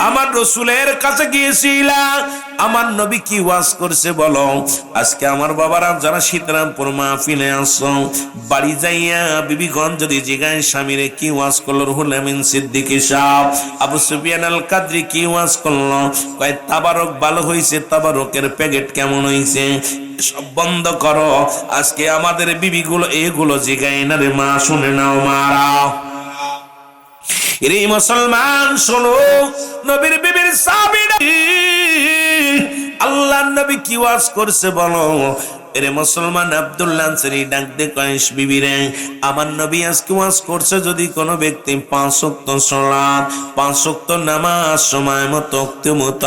আমার রসুলের কাছে গিয়েছিলা, আমার নবী কি ওয়াজ করছে বলো। আজকে আমার বাবারা যারা সীতারামপুর মাহফিলে আসো, বাড়ি যাইয়া বিবিগণ যদি জিগায় স্বামীরে কি ওয়াজ করলো, রুহুল আমিন সিদ্দিকী সাহেব, আবু সুফিয়ান আল কাদরি কি ওয়াজ করলো, কয় তাবারক ভালো হইছে, তাবারকের প্যাকেট কেমন হইছে, সব বন্ধ করো। আজকে আমাদের বিবিগুলো এগুলো জিগায় না রে মা, শুনে নাও মারা। এরে মুসলমান শোনো, নবীর বিবির সাহাবীরা আল্লাহর নবী কি ওয়াজ করছে বলো। এরে মুসলমান আব্দুল্লাহ আনসারী ডাক দে কয়েস বিবিরে, আমার নবী আজকে ওয়াজ করছে যদি কোনো ব্যক্তি 5 ওয়াক্ত সালাত 5 ওয়াক্ত নামাজ সময় মতো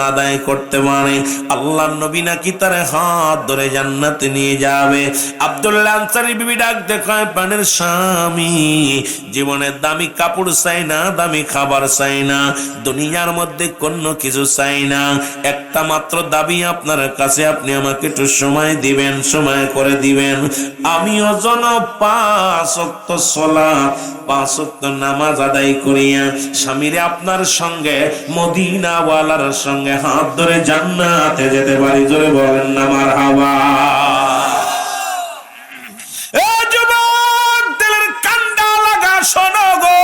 আদায় করতে পারে, আল্লাহর নবী নাকি তার হাত ধরে জান্নাতে নিয়ে যাবে। আব্দুল্লাহ আনসারী বিবি ডাক দে কয়, প্রাণের স্বামী, জীবনে দামি কাপড় চাই না, দামি খাবার চাই না, দুনিয়ার মধ্যে কোনো কিছু চাই না, একটা মাত্র দাবি আপনার কাছে, আপনি আমাকে একটু সময় দিবেন, সময় করে দিবেন। আমিও যেন 5 ওয়াক্ত সালাত 5 ওয়াক্ত নামাজ আদায় করিয়া স্বামীরে আপনার সঙ্গে মদিনাওয়ালার সঙ্গে হাত ধরে জান্নাতে যেতে পারি। জোরে বলেন না মারহাবা। এ যুবক, দিলের কান্ডা লাগা শোনো গো,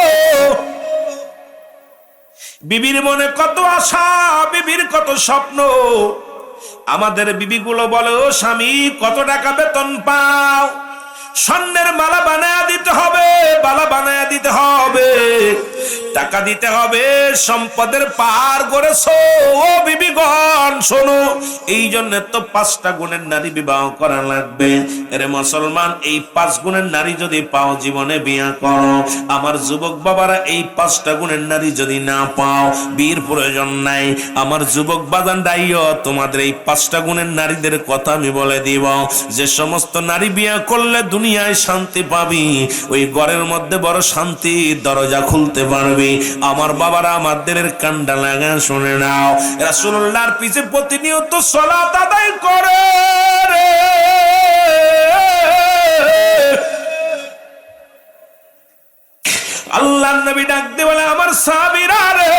বিবির মনে কত আশা, বিবির কত স্বপ্ন। আমাদের বিবিগুলো বলে, ও স্বামী কত টাকা বেতন পাও? স্বর্ণের মালা বানায়া দিতে হবে, বালা বানায়া দিতে হবে, টাকা দিতে হবে, সম্পদের পার করেছো। ও বিবিগণ শোনো, এই জন্য তো 5টা গুণের নারী বিবাহ করা লাগবে। এরে মুসলমান, এই 5 গুণের নারী যদি পাও জীবনে বিয়ে করো। আমার যুবক বাবারা, এই 5টা গুণের নারী যদি না পাও বিয়ের প্রয়োজন নাই। আমার যুবক বাজান ডাইও, তোমাদের এই 5টা গুণের নারীদের কথা আমি বলে দিব। যে সমস্ত নারী বিয়ে করলে দুনিয়ায় শান্তি পাবি, ওই ঘরের মধ্যে বড় শান্তির দরজা খুলতে পারবি। আমার বাবারা, আমার দিলের কান্ডা লাগা শুনে নাও, রাসূলুল্লাহর পিছে প্রতিনিয়ত সালাত আদায় করে রে। আল্লাহর নবী ডাক দিয়ে বলে, আমার সাহাবীরা রে,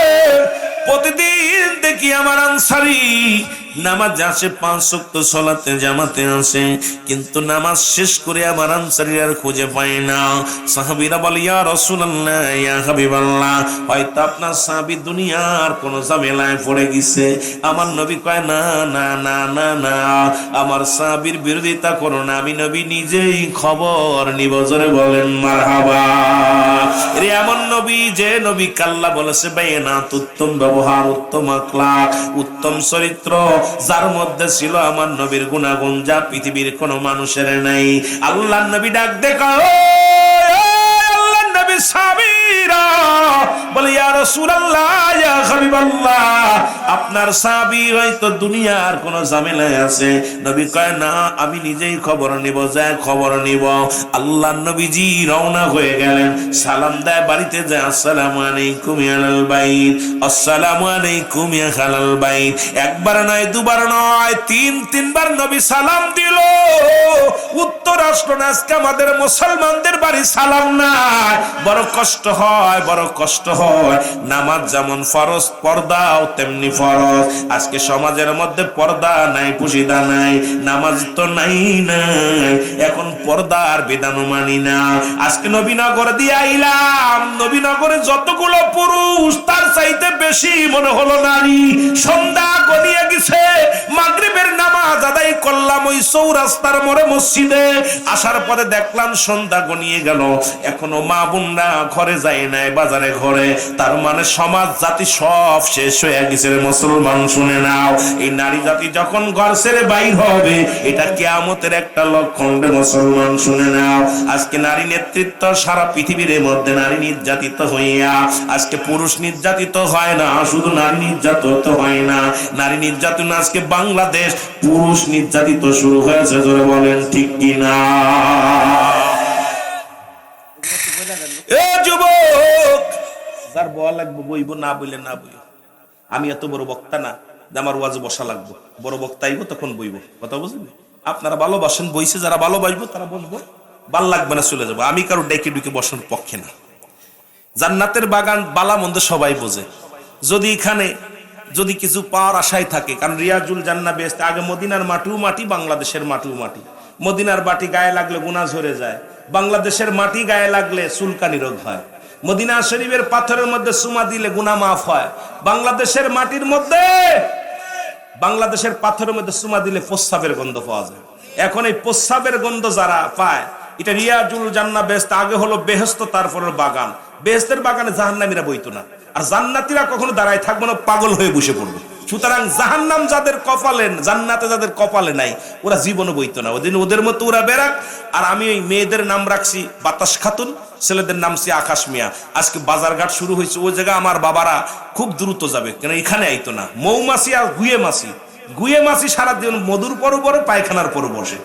প্রতিদিন দেখি আমার আনসারী নামাজ আসে, 5 ওয়াক্ত সালাতে জামাতে আসে, কিন্তু নামাজ শেষ করে আমার আনসারীরা খুঁজে পায় না। সাহাবীরা বলে, ইয়া রাসূলুল্লাহ, ইয়া হাবিবাল্লাহ, হয়তো আপনার সাহাবী দুনিয়ার কোন ঝামেলায় পড়ে গেছে। আমার নবী কয়, না না না না না, আমার সাহাবীর বিরোধিতা করো না, আমি নবী নিজেই খবর নিব। জোরে বলেন মারহাবা। রে এমন নবী, যে নবী কাল্লা বলেছে বাইনাত, উত্তম ব্যবহার, উত্তম আখলাক, উত্তম চরিত্র, যার মধ্যে ছিল আমার নবীর গুণাগুণ, যা পৃথিবীর কোন মানুষের নাই। আল্লাহর নবী ডাক দেখা, আল্লাহর নবী সাহাবীরা বলে, ইয়া রাসূলুল্লাহ, ইয়া হাবিবাল্লাহ, আপনার সাহাবী হয়তো দুনিয়ার কোন ঝামেলায় আছে। নবী কয়, না, আমি নিজেই খবর নিব, যায় খবর নিব। আল্লাহর নবীজি রওনা হয়ে গেলেন, সালাম দেয় বাড়িতে যায়, আসসালামু আলাইকুম ইয়া আহলাল বাইত, আসসালামু আলাইকুম ইয়া আহলাল বাইত। একবার নয়, দুবার নয়, 3বার নবী সালাম দিল। উত্তর আসলো না, আজকে আমাদের মুসলমানদের বাড়ি সালাম নাই। বড় কষ্ট হয়, বড় কষ্ট হয়। নামাজ যেমন ফরজ, পর্দাও তেমনি ফরজ। আজকে সমাজের মধ্যে পর্দা নাই, পুশিদা নাই, নামাজ তো নাই নাই, এখন পর্দার বিধান মানি না। আজকে নবীনগর দিয়ে আইলাম, নবীনগরে যতগুলো পুরুষ তার চাইতে বেশি মনে হলো নারী। সন্ধ্যা গড়িয়ে গেছে, মাগরিবের নামাজ আদায় করলাম ওই চৌরাস্তার মোড়ে মসজিদে। আসার পরে দেখলাম সন্ধ্যা গড়িয়ে গেল, এখনো মা বোনরা ঘরে যায় নাই, বাজারে ঘরে। তার মানে সমাজ জাতি সব শেষ হয়ে গেছে। মুসলমান শুনে নাও, এই নারী জাতি যখন ঘর ছেড়ে বাইর হবে, এটা কিয়ামতের একটা লক্ষণ রে মুসলমান শুনে নাও। আজকে নারী নেতৃত্ব সারা পৃথিবীর মধ্যে নারী নির্যাতিত হইয়া, আজকে পুরুষ নির্যাতিত হয় না, শুধু নারী নির্যাতিত হয় না, নারী নির্যাতন আজকে বাংলাদেশ পুরুষ নির্যাতিত শুরু হয়েছে। জোরে বলেন ঠিক কিনা? এ যুবক, যার বলা লাগবে বইব, না বইলে না বইব। আমি এত বড় বক্তা না যে আমার ওয়াজে বসা লাগবে। বড় বক্তা আইব তখন বইব, কথা বুঝলি? আপনারা ভালোবাসেন, বইছে যারা ভালোবাসবো তারা বসবো, ভাল লাগবে না চলে যাবো। আমি কারো ডেকে ডুকে বসার পক্ষে না। জান্নাতের বাগান বালা মন্দ সবাই বোঝে। যদি এখানে যদি কিছু পাওয়ার আশায় থাকে, কারণ রিয়াজুল জান্নাহ বেহেশত, আগে মদিনার মাটিও মাটি, বাংলাদেশের মাটিও মাটি। মদিনার মাটি গায়ে লাগলে গুনাহ ঝরে যায়, বাংলাদেশের মাটি গায়ে লাগলে চুলকানি রোগ হয়। মদিনা শরীফের পাথরের মধ্যে চুমা দিলে গুনাহ মাফ হয়। বাংলাদেশের মাটির মধ্যে, বাংলাদেশের পাথরের মধ্যে চুমা দিলে প্রস্রাবের গন্ধ পাওয়া যায়। এখন এই প্রস্রাবের গন্ধ যারা পায়, এটা রিয়াজুল জান্নাহ বেহেশত, আগে হলো বেহেশত তারপরে বাগান। বেহেশতের বাগানে জাহান্নামীরা বইতো না, আর জান্নাতীরা কখনো দাঁড়ায় থাকবে না, পাগল হয়ে বসে পড়বে। সুতরাং জাহান্নাম যাদের কপালে, জান্নাতে যাদের কপালে নাই, ওরা জীবনে বইতো না, ওদিন ওদের মতো ওরা বেরাক। আর আমি ওই মেয়েদের নাম রাখছি বাতাস খাতুন, ছেলেদের নাম সে আকাশ মিয়া। আজকে বাজারঘাট শুরু হয়েছে, ওই জায়গায় আমার বাবারা খুব দ্রুত যাবে, কেন এখানে আইতো না। মৌমাছি আর গুয়ে মাছি, গুয়ে মাছি সারাদিন মধুর পরও পরে, পায়খানার পরে বসে।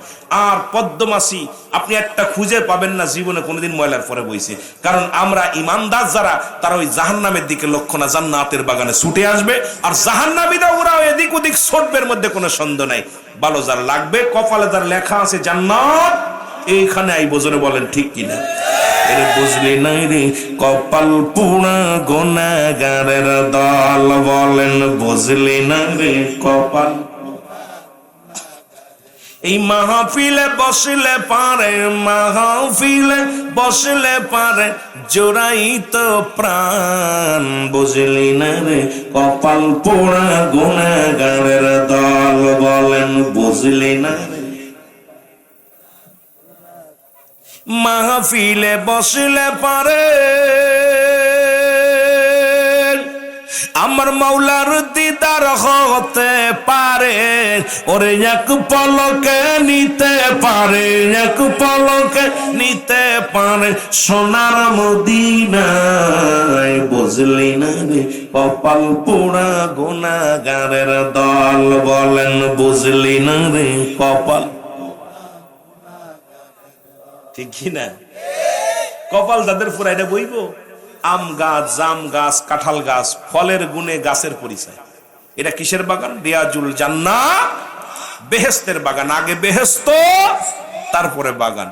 আর পদ্মমাছি আপনি একটা খুঁজে পাবেন না জীবনে কোনোদিন ময়লার পরে বইছে। কারণ আমরা ইমানদার যারা, তারা ওই জাহান্নামের দিকে লক্ষ্য না, জান্নাতের বাগানে ছুটে আসবে। আর জাহান্নামীরা ওরা এদিক ওদিক ছুটবের মধ্যে কোনো সন্দেহ নাই। ভালো যার লাগবে, কপালে যার লেখা আছে জান্নাত, এইখানে আই বজরে বলেন ঠিক কিনা? এরে বুঝলি নাই রে কপাল পুরা গুনাহগারের দল, বলেন বুঝলি না রে কপাল। এই মাহফিলে বসলে পারে, মাহফিলে বসলে পারে জোড়াই তো প্রাণ, বুঝলি না রে কপাল পোড়া গুনাহগারের দল, বলেন বুঝলি না রে। মাহফিলে বসলে পারে আমার মাওলার দিদার হতে পারে, ওরে এক পলকে নিতে পারে, এক পলকে নিতে পারে সোনার মদিনায়, বুঝলি না রে কপাল পোড়া গুনাহগারের দল, বলেন বুঝলি না রে কপাল। ঠিক কিনা? কপাল যাদের পুরা এটা বইব। আম গাছ, জাম গাছ, কাঁঠাল গাছ, ফলের গুণে গাছের পরিচয়। এটা কিসের বাগান? রিয়াজুল জান্নাহ, বেহেশতের বাগান। আগে বেহেশত, তারপরে বাগান।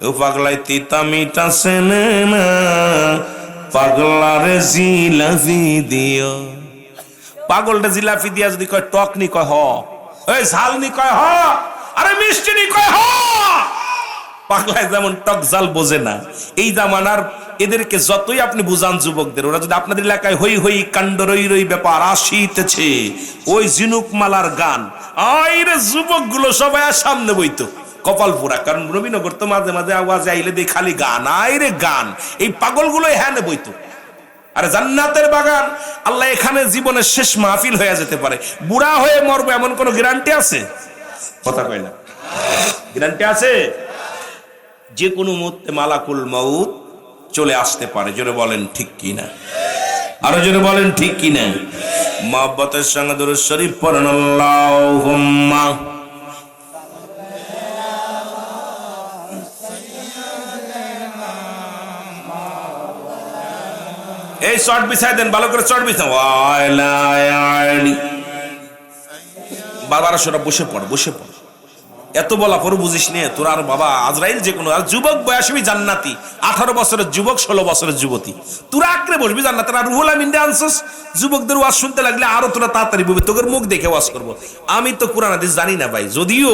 ও পাগলাই তিতা মিঠা চেনে না, পাগলারে জিলাপি দিও। পাগলটা জিলাপি দিয়া যদি কয় টক নি, কয় হ। ওই ঝাল নি, কয় হ। আরে মিষ্টি নি, কয় হ। পাগলায় যেমন টক জাল বোঝে না, এই জামানার এদেরকে যতই আপনি বুঝান যুবকদের, ওরা যদি আপনাদের এলাকায় হই হই কাণ্ড রই রই ব্যাপার আসিতেছে, ওই ঝিনুক মালার গান, আইরে যুবক গুলো সবাই সামনে বইতো কপাল পুরা। কারণ রবীনগর তো মাঝে মাঝে আওয়াজে আইলে দেখ খালি গান, আইরে গান। এই পাগল গুলো হ্যাঁ বইতো। আরে জান্নাতের বাগান, আল্লাহ এখানে জীবনের শেষ মাহফিল হয়ে যেতে পারে। বুড়া হয়ে মরবো এমন কোন গ্যারান্টি আছে? কথা কয় না, গ্যারান্টি আছে? যে কোনো মুহূর্তে মালাকুল মউত চলে আসতে পারে। জোরে বলেন ঠিক কিনা? আরো জোরে বলেন ঠিক কিনা? মহব্বতের সঙ্গে দুরূদ শরীফ পড়েন, আল্লাহুম্মা এই শর্ট বিছাই দেন, ভালো করে শর্ট বিছাও। বারবার সেটা বসে পড়, বসে পড়। এত বলা পরে বুঝিস নে তোর আর বাবা আজরাইল যে কোনো। আর যুবক বয়সী জান্নাতি, 18 বছরের যুবক, 16 বছরের যুবতী, তোরা আঁকড়ে বসবি জান্নাত। আর রুহুল আমিন আনছস, যুবকদের ওয়াজ শুনতে লাগলে আরো তোরা তাড়াতাড়ি বলবি, তোদের মুখ দেখে ওয়াজ করবো। আমি তো কুরআন হাদিস জানি না ভাই, যদিও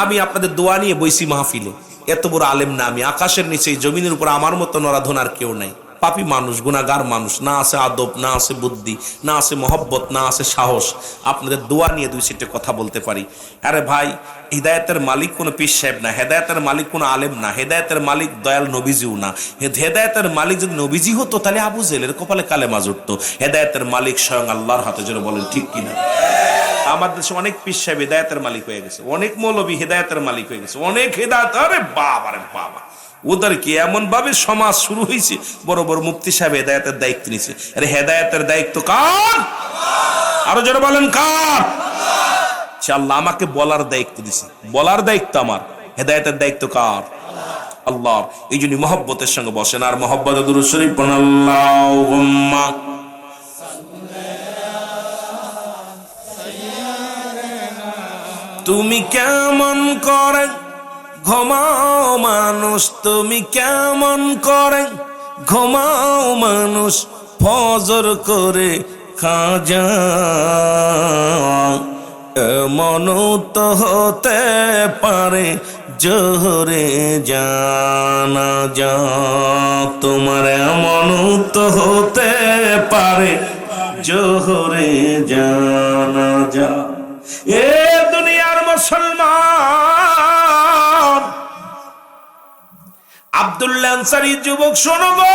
আমি আপনাদের দোয়া নিয়ে বইছি মাহফিলে। এত বড় আলেম না আমি, আকাশের নিচে জমিনের উপর আমার মতো নরাধন আর কেউ নাই। পাপী মানুষ, গুনাহগার মানুষ, না আছে আদব, না আছে বুদ্ধি, না আছে মহব্বত, না আছে সাহস। আপনাদের দোয়া নিয়ে দুই সিটে কথা বলতে পারি। আরে ভাই, হিদায়তের মালিক কোনো পীর সাহেব না, হেদায়তের মালিক কোনো আলেম না, হেদায়তের মালিক দয়াল নবীজিও না। হেদায়তের মালিক যদি নবীজি হতো তাহলে আবু জেলের কপালে কালেমা জুটতো। হেদায়তের মালিক স্বয়ং আল্লাহর হাতে। জোরে বলেন ঠিক কিনা? আমাদের দেশে অনেক পীর সাহেব হেদায়তের মালিক হয়ে গেছে, অনেক মৌলবী হেদায়তের মালিক হয়ে গেছে, অনেক হেদায়ত। আরে বাবা রে বাবা, ওদের কি এমন ভাবে সমাজ শুরু হয়েছে, বড় বড় মুফতি সাহেব হেদায়তের দায়িত্ব নিছে। আরে হেদায়তের দায়িত্ব কার? আরো জোরে বলেন কার? আল্লাহ আমাকে বলার দায়িত্ব দিছে, বলার দায়িত্ব আমার। হেদায়তের দায়িত্ব কার? আল্লাহ। এই জন্য মহব্বতের সঙ্গে বসেন আর মহব্বতে দুরূদ শরীফ পড়েন, আল্লাহুম্মা তুমি কেমন করে ঘুমাও মানুষ, তুমি কেমন করে ঘুমাও মানুষ, ফজর করে খাজা এমন তো হতে পারে জোহরে জানা যা, তোমার এমন তো হতে পারে জোহরে জানা যা। এ দুনিয়ার মুসলমান, আব্দুল্লাহ আনসারী যুবক শোনো গো,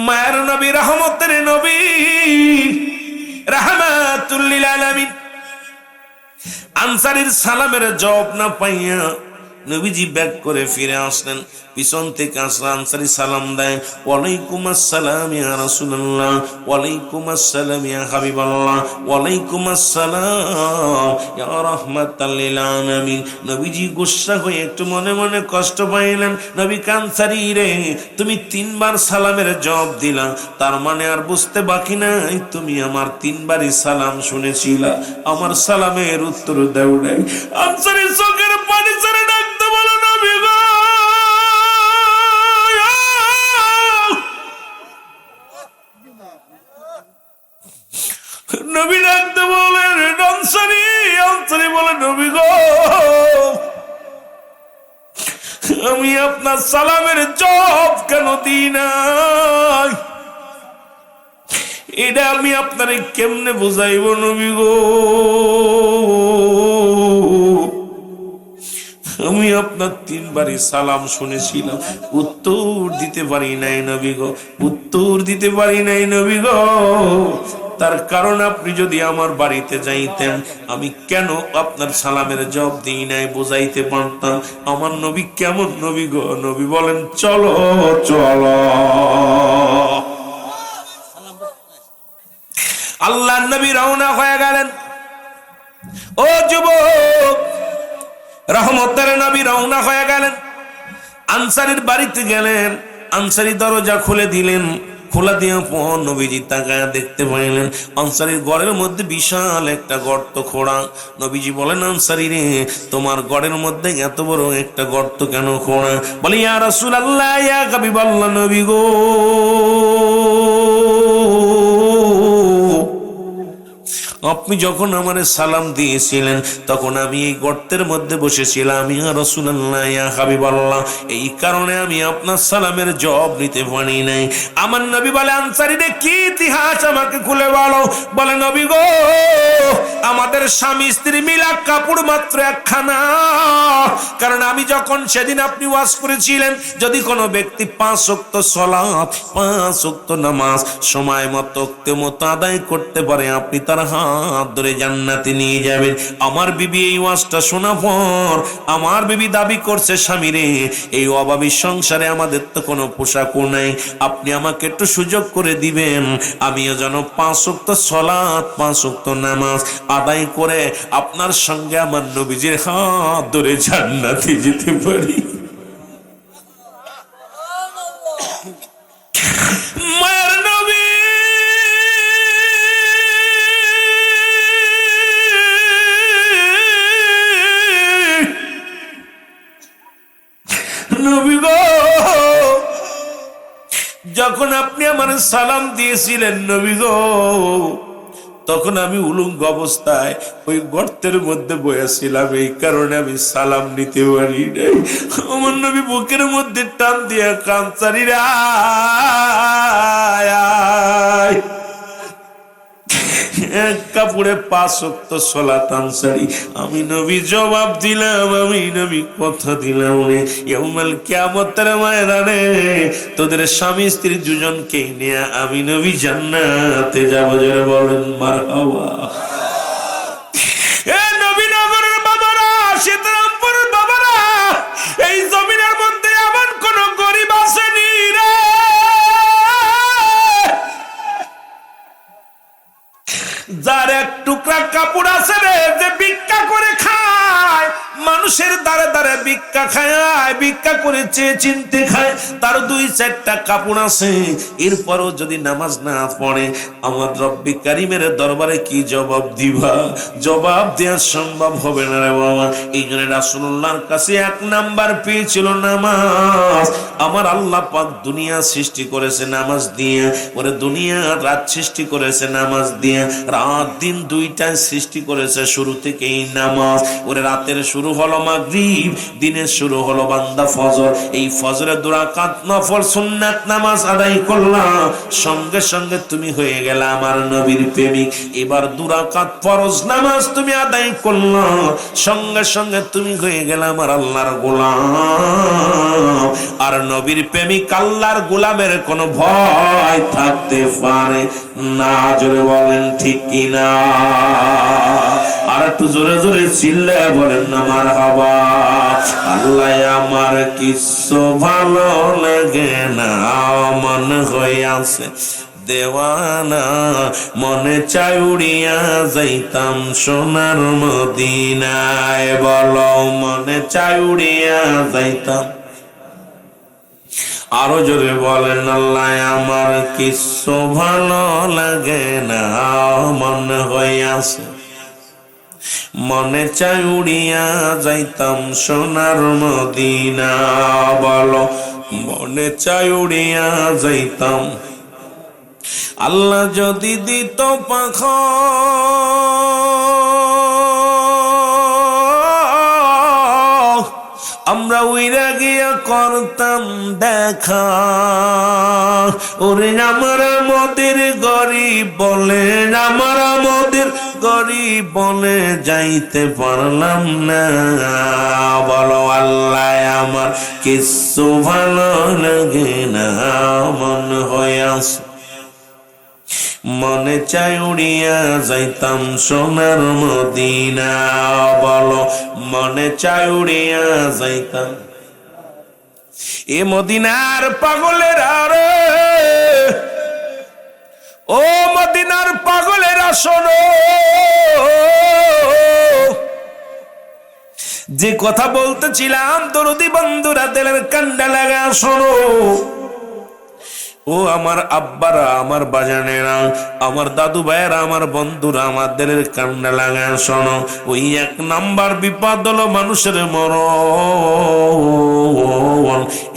মায়ের নবী, রহমতের নবী, রাহমাতুল লিল আলামিন আনসারীর সালামের জবাব না পাইয়া নবীজি ব্যাক করে ফিরে আসলেন। পিছন থেকে আসলে আনসারী সালাম দেয়, ওয়ালাইকুম আসসালাম ইয়া রাসূলুল্লাহ, ওয়ালাইকুম আসসালাম ইয়া হাবিবাল্লাহ, ওয়ালাইকুম আসসালাম ইয়া রাহমাতাল লিল আলামিন। নবীজি গুসা হয়ে একটু মনে মনে কষ্ট পাইলেন। নবী আনসারী রে, তুমি 3 বার সালামের জবাব দিলা, তার মানে আর বুঝতে বাকি নাই তুমি আমার 3 বারই সালাম শুনেছিলা, আমার সালামের উত্তর দাও নাই। আনসারী চোখের পানি ছেড়ে ডাকতে বলো, নবী গো, নবী ডাকতে বলেন আনসারী, আনসারী বলে নবী গো, আমি আপনার সালামের জবাব কেন দিই নাই, এটা আমি আপনারে কেমনে বুঝাইব নবী গো, আমি আপনার 3 বারই সালাম শুনেছিলাম, উত্তর দিতে পারি নাই নবী গো, উত্তর দিতে পারি নাই নবী গো। তার কারণ আপনি যদি আমার বাড়িতে যাইতেন, আমি কেন আপনার সালামের জবাব দিই নাই বুঝাইতে পারতাম। আমার নবী কেমন নবী গো, নবী বলেন চলো চলো। আল্লাহর নবী রওনা হয়ে গেলেন। ও যুবক, রহমতের নবী রওনা হয়ে গেলেন, আনসারীর বাড়িতে গেলেন। আনসারী দরজা খুলে দিলেন। খোলা দিয়ে পর নবীজি তাকায়া দেখতে পাইলেন আনসারীর ঘরের মধ্যে বিশাল একটা গর্ত খোঁড়া। নবীজি বলেন, আনসারী রে, তোমার ঘরের মধ্যে এত বড় একটা গর্ত কেন খোঁড়া? বলে, ইয়া রাসূলুল্লাহ, ইয়া হাবিবাল্লাহ, নবী গো, আপনি যখন আমারে সালাম দিয়েছিলেন তখন আমি এই গর্তের মধ্যে বসেছিলাম, ইয়া রাসূলুল্লাহ, ইয়া হাবিবাল্লাহ, এই কারণে আমি আপনার সালামের জবাব নিতে পারি নাই। আমার নবী বলে, আনসারী রে, কি ইতিহাস আমাকে খুলে বলো। বলে, নবী গো, আমাদের স্বামী স্ত্রী মিলা কাপড় মাত্র একখানা, কারণ আমি যখন সেদিন আপনি ওয়াজ করেছিলেন, যদি কোনো ব্যক্তি 5 ওয়াক্ত সালাত, 5 ওয়াক্ত নামাজ সময় মতো আদায় করতে পারে, আপনি তার হাত ধরে জান্নাতে নিয়ে যাবেন। আমার বিবি এই ওয়াজটা শোনা পর আমার বিবি দাবি করছে, স্বামী রে, এই অভাবী সংসারে আমাদের তো কোনো পোশাকও নাই, আপনি আমাকে একটু সুযোগ করে দিবেন, আমিও যেন 5 ওয়াক্ত সালাত, 5 ওয়াক্ত নামাজ আদায় করে আপনার সঙ্গে আমার নবীজির হাত ধরে জান্নাতে যেতে পারি। মায়ের নবী নবী গো, যখন আপনি আমার সালাম দিয়েছিলেন নবী গো, তখন আমি উলঙ্গ অবস্থায় ওই গর্তের মধ্যে বসেছিলাম, এই কারণে আমি সালাম নিতে পারি নাই। আমার নবী বুকের মধ্যে টান দিয়া কাঁদছেন, এক কাপড়ে 5 ওয়াক্ত সালাত আনসারী। আমি নবী জবাব দিলাম, আমি নবী কথা দিলাম, ইয়াউমাল কিয়ামতের ময়দানে তোদের স্বামী স্ত্রী দুজনকে নিয়ে আমি নবী জান্নাতে যাব। যারা বলেন মারহাবা। এ নবীনগরের বাবারা, সীতারামপুরের বাবারা, এই জমিনের মধ্যে এমন কোন গরিব আসেনি রে যার এক টুকরা কাপড় আছে রে, যে ভিক্ষা করে খায়, মানুষের দ্বারে দ্বারে ভিক্ষা খায়, ভিক্ষা করে চেয়ে চিনতে খায়, তার 2-4টা কাপড় আছে, এরপরও যদি নামাজ না পড়ে আমার রব্বি কারিমের দরবারে কি জবাব দিবা? জবাব দেওয়া সম্ভব হবে না রে বাবা। এই জন্য রাসূলুল্লাহর কাছে 1 নাম্বার পেয়েছিল নামাজ। আমার আল্লাহ পাক দুনিয়া সৃষ্টি করেছে নামাজ দিয়ে, ওরে দুনিয়া রাত সৃষ্টি করেছে নামাজ দিয়ে, রাত দিন 2টায় সৃষ্টি করেছে, শুরু থেকেই নামাজ। ওরে রাতের শুরু হলো মাগরিব, দিনের শুরু হলো বান্দা ফজর, এই ফজরে 2 রাকাত নফল সুন্নাত নামাজ আদায় করলা, সঙ্গে সঙ্গে তুমি হয়ে গেলে আমার নবীর প্রেমিক। এবার 2 রাকাত ফরজ নামাজ তুমি আদায় করলা, সঙ্গে সঙ্গে তুমি হয়ে গেলে আমার আল্লাহর গোলাম। আর নবীর প্রেমিক আল্লাহর গোলামের কোনো ভয় থাকতে পারে না। জোরে বলেন ঠিক কিনা? আর একটু জোরে জোরে চিল্লায় বলেন না মারহাবা। আল্লাহ আমার কিছু ভালো লাগে না, মন হয়ে আছে দেওয়ানা, মনে চাই উড়িয়া যাইতাম সোনার মদিনায়। বলো মনে চাই উড়িয়া যাইতাম। আরো জোরে বলেন আল্লাহ আমার কিছু ভালো লাগে না, মনে হয়ে আছে মনে চাই উড়িয়া যাইতাম সোনার মদিনা। বলো মনে চাই উড়িয়া যাইতাম। আল্লাহ যদি দিত পাখা, আমরা উইরা গিয়া করতাম দেখা। ওরে আমার আমাদের গরিব বলে, আমার আমাদের গরিব বলে যাইতে পারলাম না। বলো আল্লাহ আমার কিছু ভালো লাগে না, মন হয়ে আছে মনে চাই উড়িয়া যাইতাম সোনার মদিনা। বলো মনে চাই উড়িয়া যাইতাম। এ মদিনার পাগলেরা রে, ও মদিনার পাগলেরা শোনো, যে কথা বলতেছিলাম দরদি বন্ধুরা দিলের কান্ডা লাগা শোনো। ও আমার আব্বারা, আমার বাজানেরা, আমার দাদু ভাইয়েরা, আমার বন্ধুরা, আমার দিলের কান্না লাগা শোনো। ওই 1 নাম্বার বিপদ হলো মানুষের মরণ।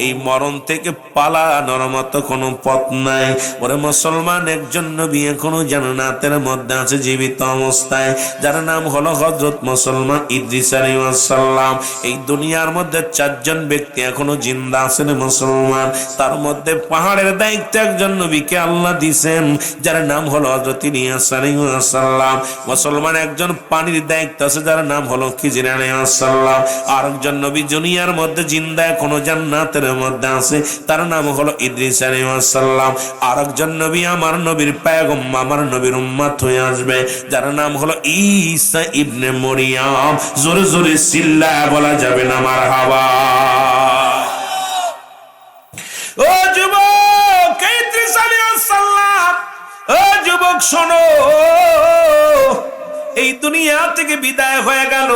এই মরণ থেকে পালানোর মতো কোনো পথ নাই। ওরে মুসলমান, একজন নবী এখনো জান্নাতের মধ্যে আছে জীবিত অবস্থায়, যার নাম হলো হযরত মুসলমান ইদ্রিস আলাইহিস সালাম। এই দুনিয়ার মধ্যে 4 জন ব্যক্তি এখনো জিন্দা আছেন মুসলমান। তার মধ্যে পাহাড়ের দায়িত্ব একজন নবীকে আল্লাহ দিয়েছেন, যার নাম হলো হযরত ইলিয়াস আলাইহিস সালাম। মুসলমান একজন পানির দায়িত্ব আছে, যার নাম হলো খিজির আলাইহিস সালাম। আর একজন নবী দুনিয়ার মধ্যে জিন্দা এখনো জান্নাতের মধ্যে আছে, তার নাম হলো ইদ্রিস আলাইহিস সালাম। আর একজন নবী আমার নবীর পয়গম্বর, আমার নবীর উম্মত হয়ে আসবে, যার নাম হলো ঈসা ইবনে মরিয়ম। জোরে জোরে চিল্লায় বলা যাবে না মারহাবা। ও যুবক, ইদ্রিস আলাইহিস সালাম, ও যুবক শোনো, এই দুনিয়া থেকে বিদায় হয়ে গেল।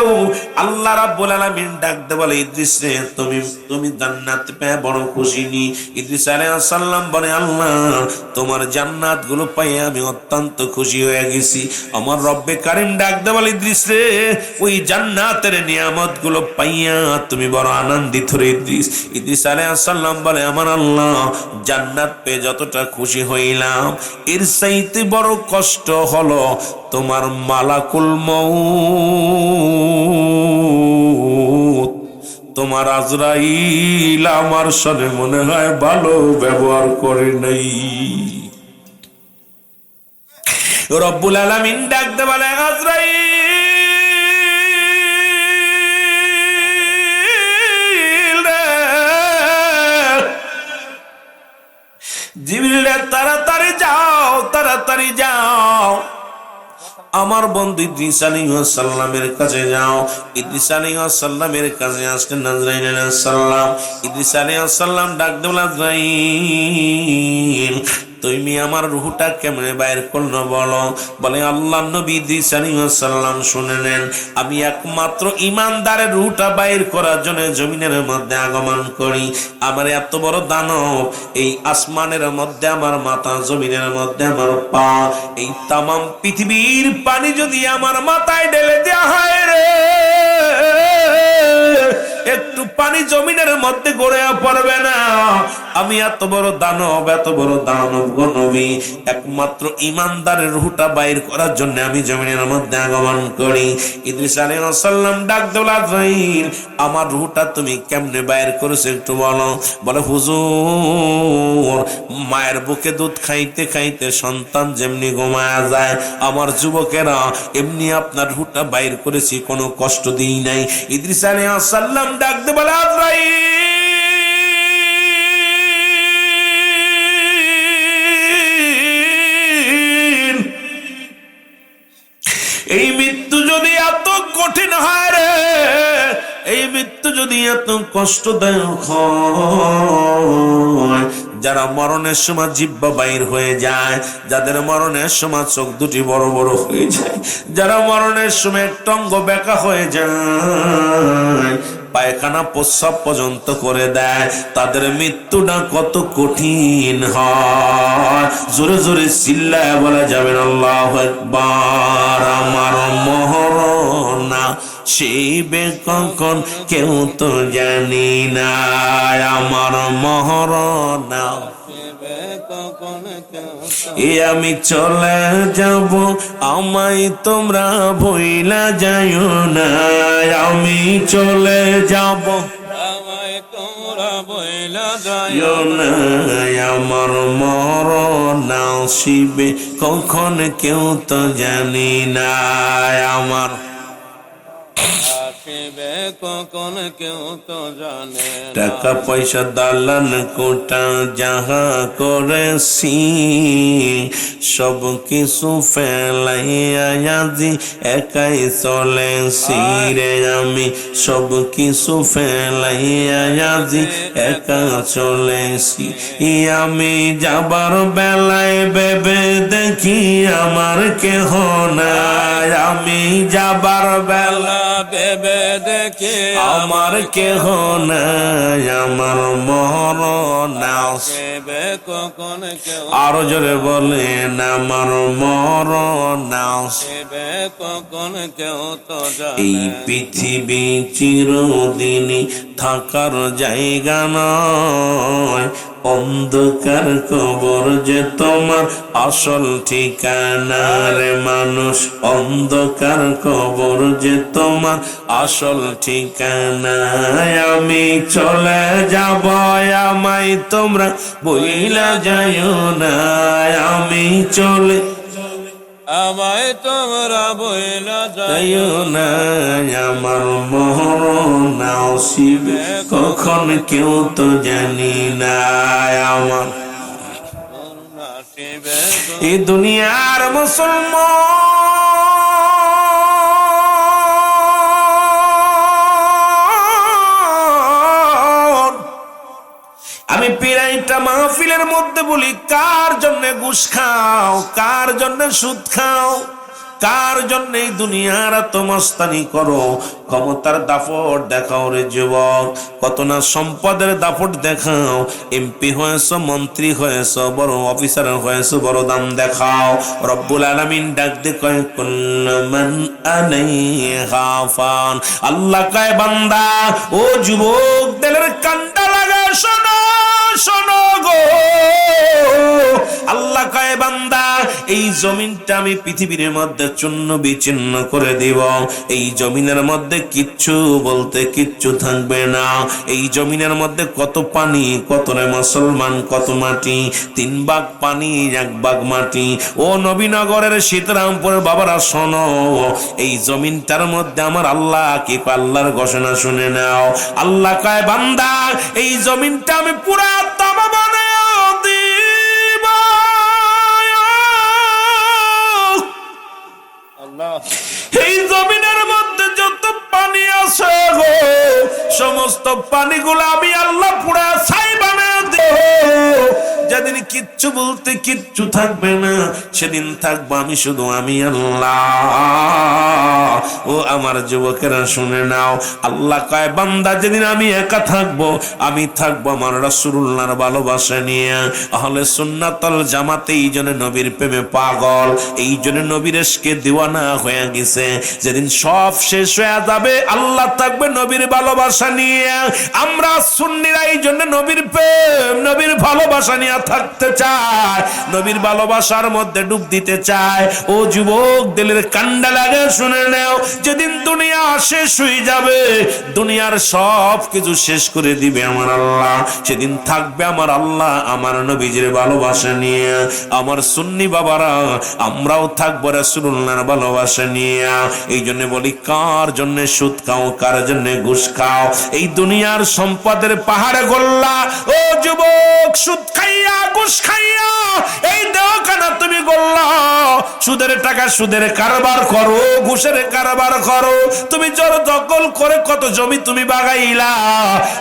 আল্লাহ রাব্বুল আলামিন ডাকতে বলে, ইদ্রিস রে, তুমি জান্নাত পেয়ে বড় খুশি নি? ইদ্রিস আলাইহিস সালাম বলে, আল্লাহ তোমার জান্নাত গুলো পেয়ে আমি অত্যন্ত খুশি হয়ে গেছি। আমার রব্বে কারীম ডাকতে বলে, ইদ্রিস রে, ওই জান্নাতের নিয়ামত গুলো পাইয়া তুমি বড় আনন্দিত রে ইদ্রিস। ইদ্রিস আলাইহিস সালাম বলে, আমার আল্লাহ জান্নাত পেয়ে যতটা খুশি হইলাম, এর চাইতে বড় কষ্ট হলো তোমার মালাকুল মউত, তোমার আজরাইল আমার সাথে মনে হয় ভালো ব্যবহার করে নাই। রব্বুল আলামিন ডাকতে বলে, আজরাইল রে, জিবরিল তাড়াতাড়ি যাও, তাড়াতাড়ি যাও, আমার বন্ধু ইদ্রিস আলাইহিস সালামের কাছে যাও। ইদ্রিস আলাইহিস সালামের কাছে আসলেন আজরাইল আলাইহিস সালাম। ইদ্রিস আলাইহিস সালাম ডাক দিলেন, আজরাইল তুমি আমার রূহটা কেমনে বাইর করলো বলো। বলে, আল্লাহর নবী ইদ্রিস আলাইহিস সালাম শুনে নেন, আমি একমাত্র ঈমানদারের রূহটা বাইর করার জন্য জমিনের মধ্যে আগমন করি। আমার এত বড় দানব, এই আসমানের মধ্যে আমার মাথা, জমিনের মধ্যে আমার পা, এই তামাম পৃথিবীর পানি যদি আমার মাথায় ঢেলে দেওয়া হয় রে, একটু পানি জমিনের মধ্যে গড়ে পড়বে না। আমি এত বড় দানব গো নবী, একমাত্র ইমানদারের রূহটা বাইর করার জন্য আমি জমিনের মধ্যে আগমন করি। ইদ্রিস আলাইহিস সালাম ডাক দিল, আজরাইল আমার রূহটা তুমি কেমনে বাইর করেছো একটু বলো। বলে হুজুর, মায়ের বুকে দুধ খাইতে খাইতে সন্তান যেমনি ঘুমায়া যায়, আমার যুবকেরা এমনি আপনার রূহটা বাইর করেছি, কোনো কষ্ট দিই নাই। ইদ্রিস আলাইহিস সালাম ডাক দিয়ে বলে, আজরাইল এই মৃত্যু যদি এত কঠিন হয় রে, এই মৃত্যু যদি এত কষ্টদায়ক হয়, যারা মরণের সময় জিহ্বা বাইর হয়ে যায়, যাদের মরণের সময় চোখ দুটি বড় বড় হয়ে যায়, যারা মরণের সময় একটা অঙ্গ বেঁকা হয়ে যায়, পায়খানা প্রস্রাব পর্যন্ত করে দেয়, তাদের মৃত্যুটা কত কঠিন হয়। জোরে জোরে চিল্লায় বলা যাবেন আল্লাহু আকবার। আমার মরণ শিবে কখন কেউ তো জানি না, আমার মরণ আমি চলে যাব, আমায় তোমরা ভুইলা যাইও না, আমি চলে যাব, আমায় তোমরা ভুইলা যাইও না, আমার মরণ শিবে কখন কেউ তো জানি না, আমার টাকা পয়সা দালান কোটা যাহা করেছি, সব কিছু ফেলাইয়া আজি একাই চলেছি রে, আমি সব কিছু ফেলাইয়া আজি একা চলেছি। আমি যাবার বেলায় ভেবে দেখি আমার কেহ নাই, আমি যাবার বেলা ভেবে দেখি আমার কেহ নাই, আমার মরণ আসবে কখন কেউ, আরো জোরে বলেন আমার মরণ আসবে কখন কেউ তো জানে। এই পৃথিবী চিরদিনই থাকার জায়গা নয়, অন্ধকার কবর যে তোমার আসল ঠিকানা রে মানুষ, অন্ধকার কবর যে তোমার আসল ঠিকানা, আমি চলে যাব, আমায় তোমরা বইলা যাইও না, আমি চলে আমায় তোমরা বইলা যাইও না, আমার মরণ আসিবে কখন কেউ তো জানি না, আমার এই দুনিয়ার মুসলমান, আমি পিরাইটা মাহফিলের মধ্যে বলি, কার জন্য ঘুষ খাও, কার জন্য সুদ খাও, কার জন্য এই দুনিয়ার আত্মমস্তানি করো, ক্ষমতার দাপট দেখাও রে যুবক, কত না সম্পদের দাপট দেখাও, এমপি হয়েছ, মন্ত্রী হয়েছ, বড় অফিসার হয়েছ, বড় দাম দেখাও। রব্বুল আলামিন ডাক দে কয় কুল্লু মান আলাইহা ফান, আল্লাহ কয় বান্দা ও যুবক দিলের কান্ডা লাগা শোনো শোনো গো, আল্লাহ কয় বান্দা এই জমিনটা আমি পৃথিবীর মধ্যে চূর্ণ বিচ্ছিন্ন করে দিব, এই জমিনের মধ্যে কিচ্ছু বলতে কিচ্ছু থাকবে না, এই জমিনের মধ্যে কত পানি, কত রে মুসলমান, কত মাটি, 3 ভাগ পানি 1 ভাগ মাটি। ও নবীনগরের সীতারামপুরের বাবারা শোনো, এই জমিনটার মধ্যে আমার আল্লাহ কি আল্লাহর ঘোষণা শুনে নাও, আল্লাহ কয় বান্দা এই জমিনটা আমি পুরা তামা বানায় দিব, এই জমিনের মধ্যে যত পানি আছে গো, সমস্ত পানিগুলো আমি আল্লাহ পুরা ছাই বানায় দেব। যেদিন সেদিন কিচ্ছু বলতে কিচ্ছু থাকবে না, সেদিন থাকবো আমি শুধু, আমি আল্লাহ। ও আমার যুবকেরা শুনে নাও, আল্লাহ কয় বান্দা যেদিন আমি একা থাকবো, আমি থাকবো আমার রাসূলুল্লাহর ভালোবাসা নিয়ে। আহলে সুন্নাতুল জামাতে এই জন্য নবীর প্রেমে পাগল, এই জন্য নবীর ইশকে দিওয়ানা হয়ে গেছে। যেদিন সব শেষ হয়ে যাবে, আল্লাহ থাকবে নবীর ভালোবাসা নিয়ে। আমরা সুন্নিরা এই জন্য নবীর প্রেম, নবীর ভালোবাসা নিয়ে থাকতে চাই, নবীর ভালোবাসার মধ্যে ডুব দিতে চাই। ও যুবক, দিলের কান্ডা লাগে, শুনে নাও, যেদিন দুনিয়া শেষ হয়ে যাবে, দুনিয়ার সব কিছু শেষ করে দিবে আমার আল্লাহ, সেদিন থাকবে আমার আল্লাহ আমার নবীজির ভালোবাসা নিয়ে। আমার সুন্নি বাবারা, আমরাও থাকবো রাসূলুল্লাহর ভালোবাসা নিয়ে। এই জন্য বলি, কার জন্য সুদ খাও, কার জন্য ঘুষ খাও? এই দুনিয়ার সম্পদের পাহাড়ে গোল্লা। ও যুবক, সুদ খাইয়া ঘুষ খাইয়া এই দেহখানা তুমি গোল্লা। সুদের টাকা সুদের কারবার করো, ঘুষের কারবার করো, তুমি জোর দখল করে কত জমি তুমি বাগাইলা।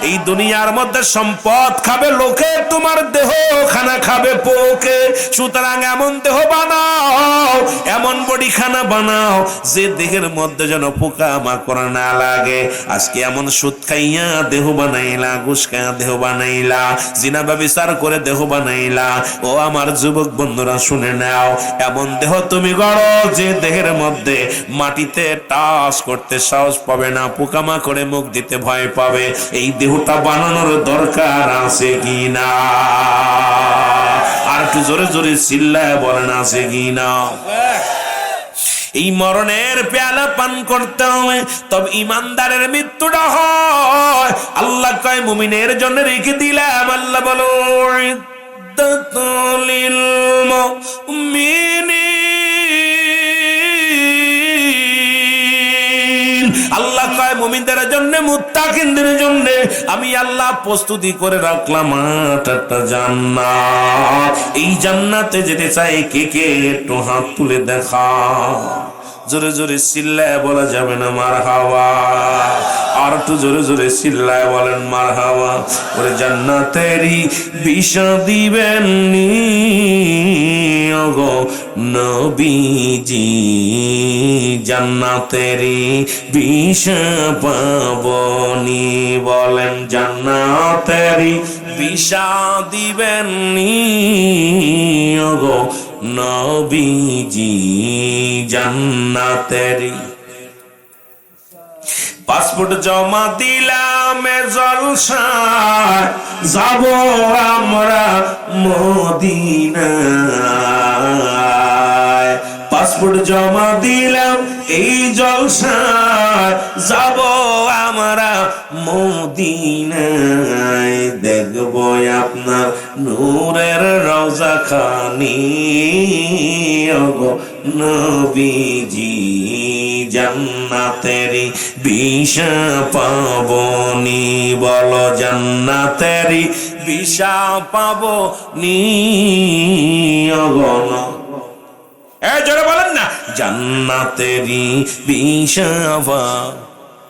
এই দুনিয়ার মধ্যে সম্পদ খাবে লোকে, তোমার দেহ খানা খাবে পোকে। সুতরাং এমন দেহ বানাও, এমন বডি খানা বানাও, যে দেহের মধ্যে যেন পোকা মাকড় না লাগে। আজকে এমন সুদ খাইয়া দেহ বানাইলা, ঘুষ খাইয়া দেহ বানাইলা, জিনা ব্যভিচার করে দেহ বানাইলা। ও আমার যুবক বন্ধুরা শুনে নাও, এমন দেহ তুমি গড়ো যে দেহের মধ্যে মাটিতে টাচ করতে সাহস পাবে না, পোকামাকড়ে মুখ দিতে ভয় পাবে। এই দেহটা বানানোর দরকার আছে কি না? আর একটু জোরে জোরে চিল্লায় বলেন, আছে কি না? এই মরণের পেয়ালা পান করতে হবে, তবে ইমানদারের মৃত্যুটা হয়। আল্লাহ কয় মুমিনের জন্য রেখে দিলাম। আল্লাহ বলো, ইদ্দাতুল মুমিনিন, আল্লাহ কয় মুমিনদের জন্য, মুত্তাকিনদের জন্য আমি আল্লাহ প্রস্তুতি করে রাখলাম একটা জান্নাত। এই জান্নাতে যেতে চাই কে কে? একটু হাত তুলে দেখা। জোরে জোরে চিল্লায় বলা যাবে না মারহাবা? আর একটু জোরে জোরে চিল্লায় বলেন মারহাবা। ওরে জান্নাতেরই বিষা দিবেন নি ওগো নবীজি, জান্নাতেরই বিষা পাবনি। বলেন জান্নাতেরই বিষা দিবেন নি ওগো নবীজি, জান্নাতেরই। পাসপোর্ট জমা দিলাম জলসায়, যাব আমরা মদিনায়। পাসপোর্ট জমা দিলাম এই জলসায়, যাব আমরা মদিনায়। দেখব আপনার নূরের রওজা খানি ওগো নবীজি, জান্নাতেরই বিষা পাবনি। বলো জান্নাতেরই বিষা পাবনি ওগো। এই জোরে বলেন না, জান্নাতেরই বিষা।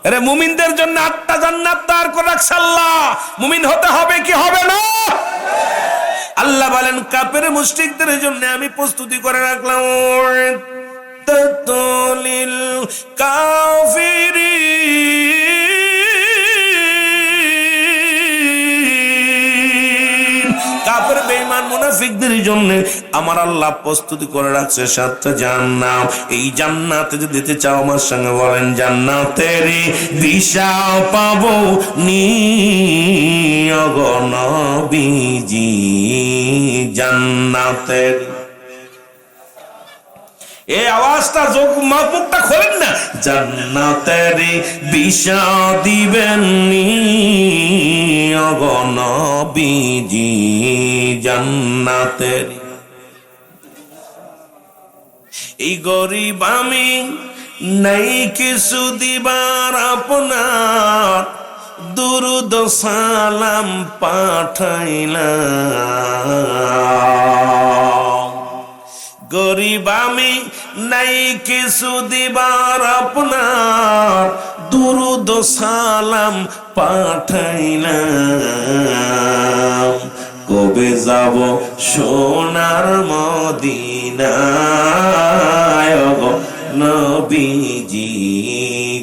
আরে মুমিনদের জন্য 8টা জান্নাত তার করে রাখছে আল্লাহ। মুমিন হতে হবে কি হবে না? আল্লাহ বলেন কাফের মুশরিকদের জন্য আমি প্রস্তুতি করে রাখলাম। তাতুলিল কাফিরিন, কাফের বেঈমান মুনাফিকদের জন্য আমার আল্লাহ প্রস্তুতি করে রাখছে 7টা জান্নাত। এই জান্নাতে যদি যেতে চাও আমার সঙ্গে বলেন, জান্নাতেরই দিশা পাবো নি ওগো নবীজি, জান্নাতের। এই আওয়াজটা যোগ মুখটা খোলেন না, জান্নাতেরই বিষা দিবেন নি ওগো নবীজি, জান্নাতের। এই গরিব আমি নাই কিছু দিবার আপনার, দুরুদ সালাম পাঠাইলাম। গরিব আমি নাই কিছু দিবার আপনার, দুরুদ সালাম পাঠাইলাম। কবে যাব সোনার মদিনায় গো নবীজি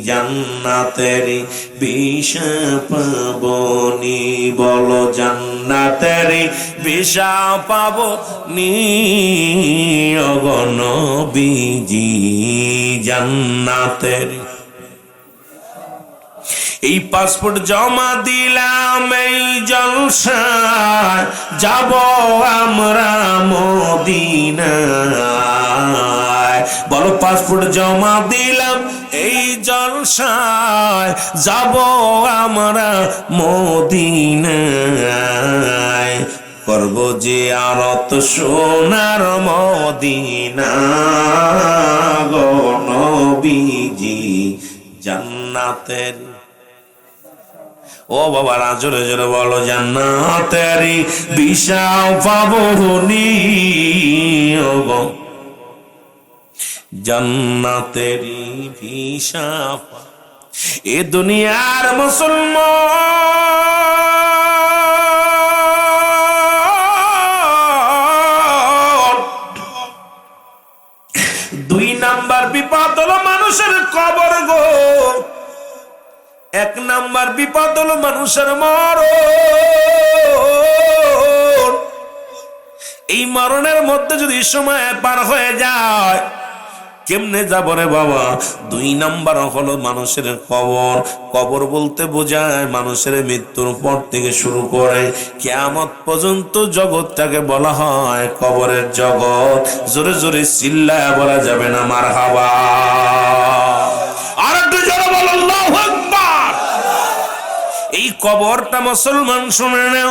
জান্নাতের বিষা পাবনি বলো জান্নাতের বিষা পাবনি গো নবীজি জান্নাতের এই পাসপোর্ট জমা দিলাম এই জলসায় যাব আমরা মদিনায় বলো পাসপোর্ট জমা দিলাম এই জলসায় যাব আমরা মদিনায় করব যে আরত সোনার মদিনা গো নবীজি জান্নাতের ও বাবা জোরে জোরে বলো জান্নাতের বিষাও পাবো নি ও গো জান্নাতের বিষা এ দুনিয়ার মুসলমান দুই নাম্বার বিপদ হলো মানুষের কবর গো এক নাম্বার বিপদ হলো মানুষের মরণ এই মরণের মধ্যে যদি সময় পার হয়ে যায় কেমনে যাব রে বাবা দুই নাম্বার হলো মানুষের কবর কবর বলতে বোঝায় মানুষের মৃত্যুর পর থেকে শুরু করে কিয়ামত পর্যন্ত জগৎটাকে বলা হয় কবরের জগৎ জোরে জোরে চিল্লায় বলা যাবে না মারহাবা আর একটু জোরে বলো আল্লাহু আকবার এই কবরটা মুসলমান শুনে নাও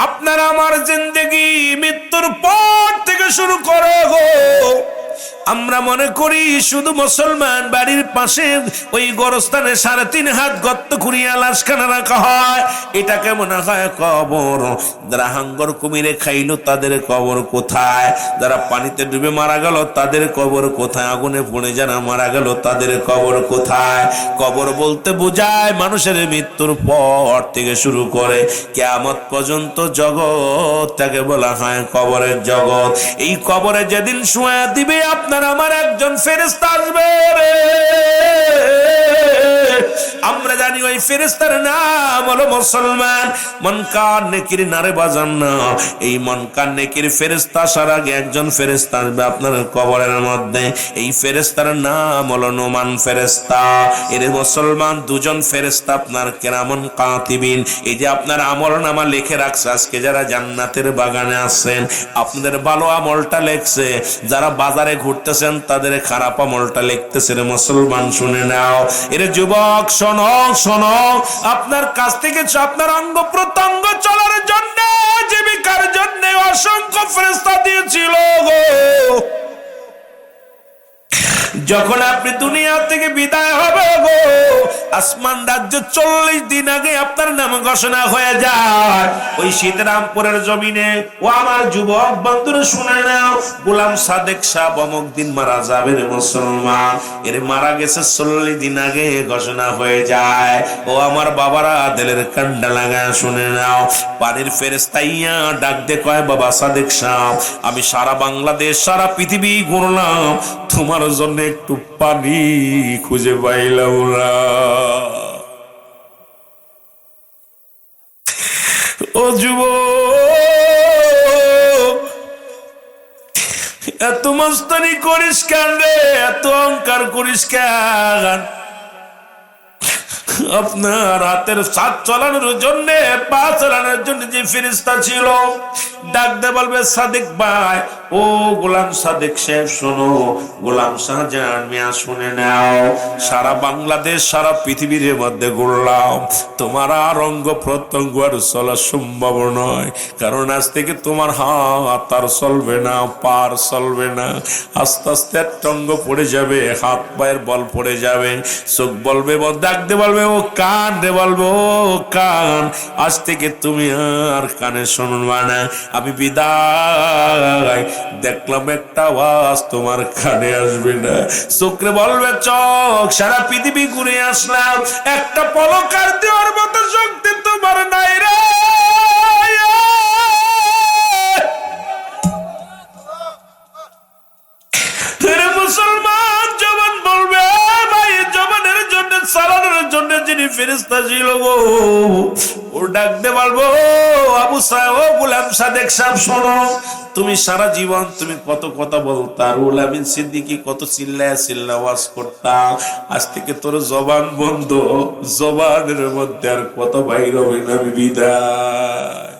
আপনার আমার জিন্দেগি মৃত্যুর পর থেকে শুরু করে গো আমরা মনে করি শুধু মুসলমান বাড়ির পাশে ওই গোরস্থানে 3.5 হাত গর্ত খুঁড়িয়া লাশখানা রাখা হয় এটাকে মনে হয় কবর যারা হাঙ্গর কুমিরে খাইলো তাদের কবর কোথায় যারা পানিতে ডুবে মারা গেল তাদের কবর কোথায় আগুনে পুড়ে যারা মারা গেল তাদের কবর কোথায় কবর বলতে বোঝায় মানুষের মৃত্যুর পর থেকে শুরু করে কিয়ামত পর্যন্ত জগৎটাকে বলা হয় কবরের জগৎ এই কবরে যেদিন শুয়ে দিবে আপনার আমার একজন ফেরেশতা আসবে রে আমরা জানি ওই ফেরেশতার নাম হলো মুসলমান মনকার নেকির নারে বাজান না এই মনকার নেকির ফেরেশতা আসার আগে একজন ফেরেশতা আসবে আপনার কবরের মধ্যে এই ফেরেশতার নাম হলো নোমান ফেরেশতা এর মুসলমান দুজন ফেরেশতা আপনার কিরামান কাতিবিন এই যে আপনার আমলনামা লিখে রাখছে আজকে যারা জান্নাতের বাগানে আছেন আপনাদের ভালো আমলটা লেখছে যারা বাজারে ঘুরতেছেন তাদের খারাপ আমলটা লিখতেছে রে মুসলমান শুনে নাও এর যুবক শোনো শোনো আপনার কাছ থেকে আপনার অঙ্গ প্রত্যঙ্গ চলার জন্য জীবিকার জন্য অসংখ্য ফেরেশতা দিয়েছিল গো যখন আপনি দুনিয়া থেকে বিদায় হবে গো আসমান রাজ্য 40 দিন আগে আপনার নাম ঘোষণা হয়ে যায় ওই সীতারামপুরের জমিনে ও আমার যুবক বন্ধুরা শুনে নাও গোলাম সাদেক সাহেব অমুক দিন মারা যাবে রে মুসলমান এর মারা গেছে 40 দিন আগে ঘোষণা হয়ে যায় ও আমার বাবারা দিলের কান্ডা লাগা শুনে নাও পানির ফেরেশতা ইয়া ডাক দে কয় বাবা সাদেক সাহেব আমি সারা বাংলাদেশ সারা পৃথিবী ঘুরলাম তোমার জন্য একটু পানি খুঁজে পাইলাম না ও যুবক এত মস্তানি করিস কেন রে এত অহংকার করিস কেন আপনার হাতের সাত চালানোর জন্য পা চালানোর জন্য যে ফেরেশতা ছিল ডাক দে বলবে সাদেক ভাই ও গোলাম সাদেক সাহেব শোনো গোলাম শাহজাহান মিয়া শুনে নাও সারা বাংলাদেশ সারা পৃথিবীর মধ্যে ঘুরলাম তোমার আর অঙ্গ প্রত্যঙ্গ আর চলা সম্ভব নয় কারণ আজ থেকে তোমার হাত আর চলবে না পার চলবে না আস্তে আস্তে একটা অঙ্গ পড়ে যাবে হাত পায়ের বল পড়ে যাবে চোখ বলবে ডাক দে বলবে ও কান রে বলবো ও কান আজ থেকে তুমি আর কানে শুনবা না আমি বিদায় দেখলাম একটা আওয়াজ তোমার কানে আসবে না চোখে বলবে চোখ সারা পৃথিবী ঘুরে আসলাম একটা পলকার দেওয়ার মতো শক্তি তোমার নাই রে ফেরেশতা ছিল গো, ও ডাকতে বলবো আবু সাহেব, ও গোলাম সাদেক সাহেব শোনো, তুমি সারা জীবন তুমি কত কথা বলতা, রুহুল আমিন সিদ্দিকী কত চিল্লায় চিল্লা ওয়াজ করতা, আজ থেকে তোর জবান বন্ধ, জবানের মধ্যে আর কত বাইর হবে না, বিদায়।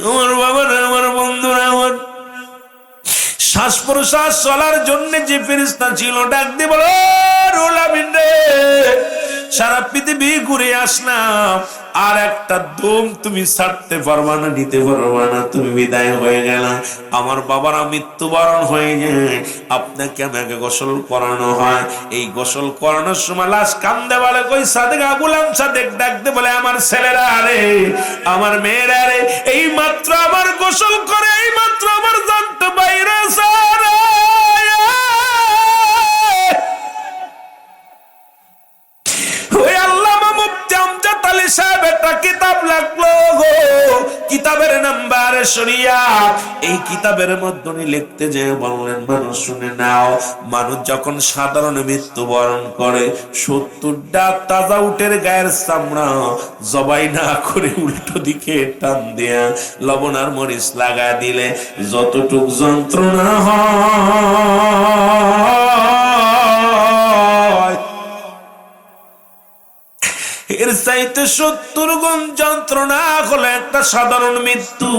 আমার বাবারা, আমার বন্ধুরা, আমার শ্বাস প্রশ্বাস চলার জন্য যে ফেরেশতা ছিল ডাক দিয়ে বলো রুহুল আমিন রে, সারা পৃথিবী ঘুরে আসলাম, আর একটা দম তুমি ছাড়তে পারবা না, নিতে পারবা না, তুমি বিদায় হয়ে গেল। আমার বাবারা মৃত্যুবরণ হয়ে যায়, আপনাকে আমাকে গোসল করানো হয়, এই গোসল করানোর সময় লাশ কান্দে বলে কই সাদেক, গোলাম সাদেক ডাকতে বলে আমার ছেলেরা রে, আমার মেয়েরা রে, এই মাত্র আমার গোসল করে, এই মাত্র আমার জানতো বাইরে সারা। ওই আল্লামা মুফতি আমজাদ আলী সাহেব একটা কিতাব লাগলো গো, কিতাবের নাম্বার শরিয়াত। এই কিতাবের মধ্যে উনি লিখতে যে বললেন, মানুষ শুনে নাও, মানুষ যখন সাধারণ মৃত্যুবরণ করে 70টা তাজা উটের গায়ের চামড়া জবাই না করে উল্টো দিকে টান দেয়া লবণ আর মরিচ লাগা দিলে যতটুক যন্ত্রণা হয়, এর চাইতে 70 গুণ যন্ত্রণা হলো একটা সাধারণ মৃত্যু।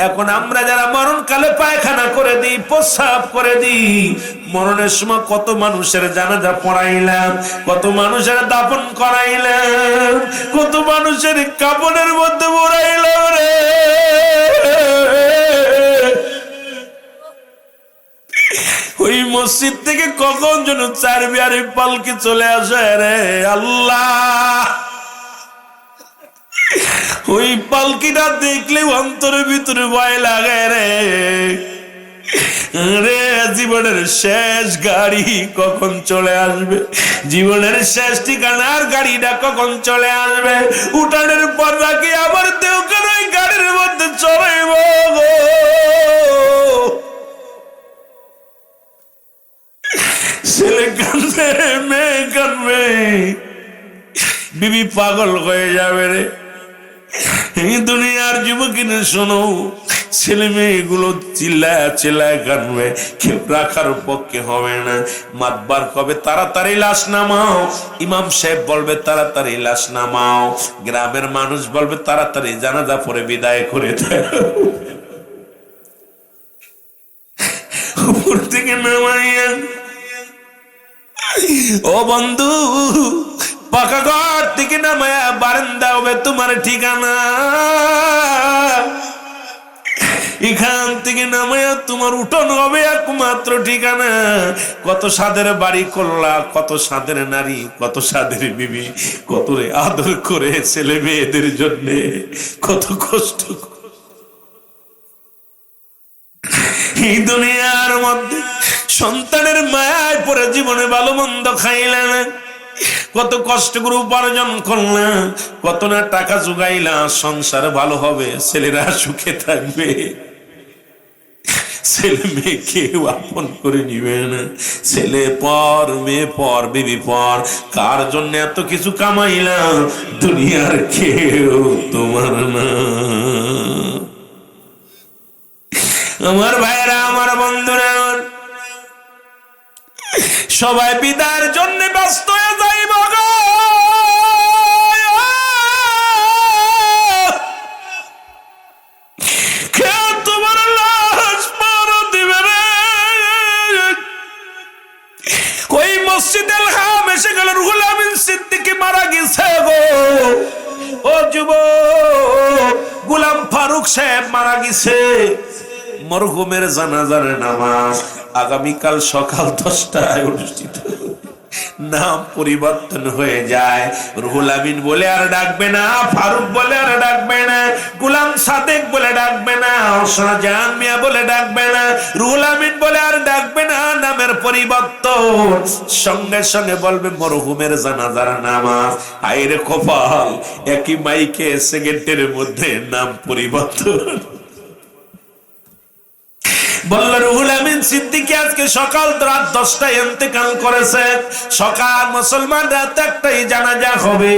এখন আমরা যারা মরণকালে পায়খানা করে দিই, প্রস্রাব করে দিই, মরণের সময় কত মানুষের জানাজা পড়াইলাম, কত মানুষের দাফন করাইলাম, কত মানুষের কাপড়ের মধ্যে মোড়াইলাম রে, ওই মসজিদ থেকে কখন যেন 4 বিয়ারে পালকি চলে আসে রে আল্লাহ, ওই পালকিটা দেখলে অন্তরের ভিতরে ভয় লাগে রে, রে জীবনের শেষ গাড়ি কখন চলে আসবে, জীবনের শেষ ঠিকানার গাড়িটা কখন চলে আসবে, উঠানের পর রাখি আবার দেওকার ওই গাড়ির মধ্যে চড়াইব গো। ছেলে কাঁদবে, মেয়ে কাঁদবে, বিবি পাগল হয়ে যাবে রে। এই দুনিয়ার যুবকিনে শোনো, ছেলে মেয়েগুলো চিল্লায় চিল্লায় কাঁদবে, কেউ রাখার পক্ষে হবে না। মাতবার কবে তাড়াতাড়ি লাশ নামাও, ইমাম সাহেব বলবে তাড়াতাড়ি লাশ নামাও, গ্রামের মানুষ বলবে তাড়াতাড়ি জানাজা পড়ে বিদায় করে দেয়, উপর থেকে নামাইয়া ও বন্ধু পাকা ঘর থেকে নামায়া বারান্দা হবে তোমার ঠিকানা, এখান থেকে নামায়া তোমার উঠোন হবে একমাত্র ঠিকানা। কত সাদের বাড়ি করলা, কত সাদের নারী, কত সাদের বিবি, কত আদর করে ছেলে মেয়েদের জন্য কত কষ্ট, এই দুনিয়ার মধ্যে সন্তানের মায়ায় পরে জীবনে ভালো মন্দ খাইলেন, কত কষ্ট করে উপার্জন করলাম, কত না টাকা জোগাইলাম, সংসার ভালো হবে, ছেলেরা সুখে থাকবে, ছেলে মেয়ে কেউ আপন করে নিবে না, ছেলে পর মেয়ে পর বিবি পর, কার জন্য এত কিছু কামাইলাম, দুনিয়ার কেউ তোমার না। আমার ভাইরা, আমার বন্ধুরা, সবাই বিদায়ের জন্য ব্যস্ত হয়ে যাইব গো, কেউ তোমার লাশ পার দিবে রে। ওই মসজিদে হাম এসে গেল, রুহুল আমিন সিদ্দিকী মারা গেছে গো, ও যুবক গোলাম ফারুক সাহেব মারা গেছে। মরহুমের জানাজার নামাজ আগামীকাল সকাল 10টায় অনুষ্ঠিত, নাম পরিবর্তন হয়ে যায়, রুহুল আমিন বলে আর ডাকবে না, ফারুক বলে আর ডাকবে না, গোলাম সাদেক বলে ডাকবে না, শাহজাহান মিয়া বলে ডাকবে না, রুহুল আমিন বলে আর ডাকবে না, নামের পরিবর্তন। সঙ্গে সঙ্গে বলবে মরহুমের জানাজার নামাজ। আইরে কপাল, একই মাইকে সেকেন্ডের মধ্যে নাম পরিবর্তন। বলল রুহুল আমিন সিদ্দিকী আজকে সকাল রাত 10টায় ইন্তেকাল করেছে। সকাল মুসলমান রাত 1টায় জানাজা হবে।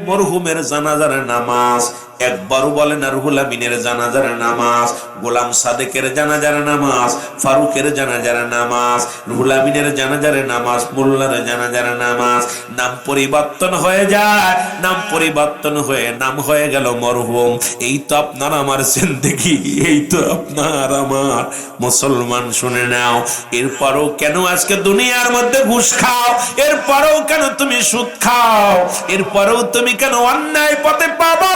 মরহুমের জানাজার নামাজ একবারও বলে না। রুহুল আমিনের জানাজার নামাজ, গোলাম সাদেকের জানাজার নামাজ, ফারুকের জানাজার নামাজ, রুহুল আমিনের জানাজার নামাজ, মোল্লার জানাজার নামাজ। নাম পরিবর্তন হয়ে যায়, নাম পরিবর্তন হয়ে নাম হয়ে গেল মরহুম। এই তো আপনার আমার জিন্দেগি, এই তো আপনার আমার। মুসলমান শুনে নাও, এরপরও কেন আজকে দুনিয়ার মধ্যে ঘুষ খাও? এরপরও কেন তুমি সুদ খাও? এরপরও তুমি কেন অন্যায় পথে পাবো?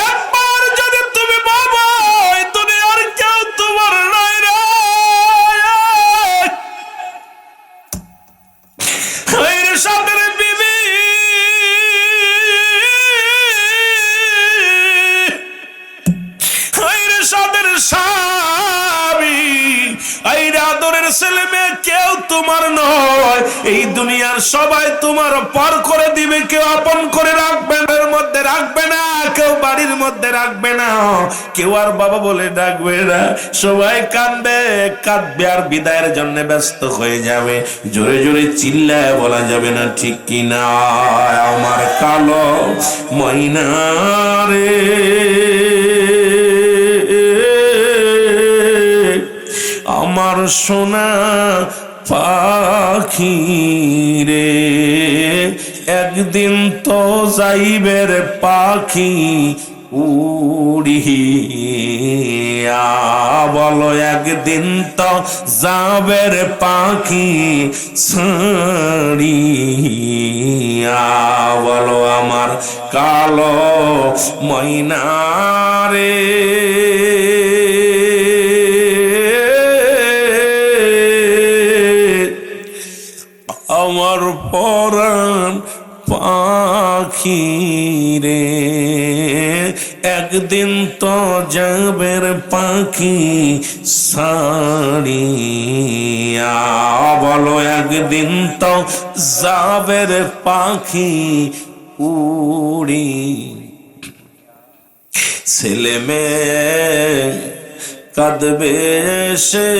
একবার যদি তুমি বাবা দুনিয়ার কেউ তোমার নাই রে, সাদের বিবি সাদের স্বামী, আদরের ছেলে মেয়ে কেউ তোমার নয়। এই দুনিয়ার সবাই তোমার পর করে দিবে, কেউ আপন করে রাখবে মধ্যে রাখবে না, কেউ বাড়ির মধ্যে রাখবে না, কেউ আর বাবা বলে ডাকবে না। সবাই কাঁদবে, কাঁদবে আর বিদায়ের জন্য ব্যস্ত হয়ে যাবে। জোরে জোরে চিল্লায় বলা যাবে না, ঠিক কিনা? আমার কালো ময়না রে, আমার সোনা পাখি রে, একদিন তো যাইবের পাখি উড়িয়া। বলো একদিন তো যাবের পাখি ছাড়িয়া। বলো আমার কালো ময়না রে, আমার পরাণ পাখি রে, একদিন তো যাবের পাখি ছাড়িয়া। বলো একদিন তো যাবের পাখি উড়ি। ছেলে মেয়ে কাঁদবে সে,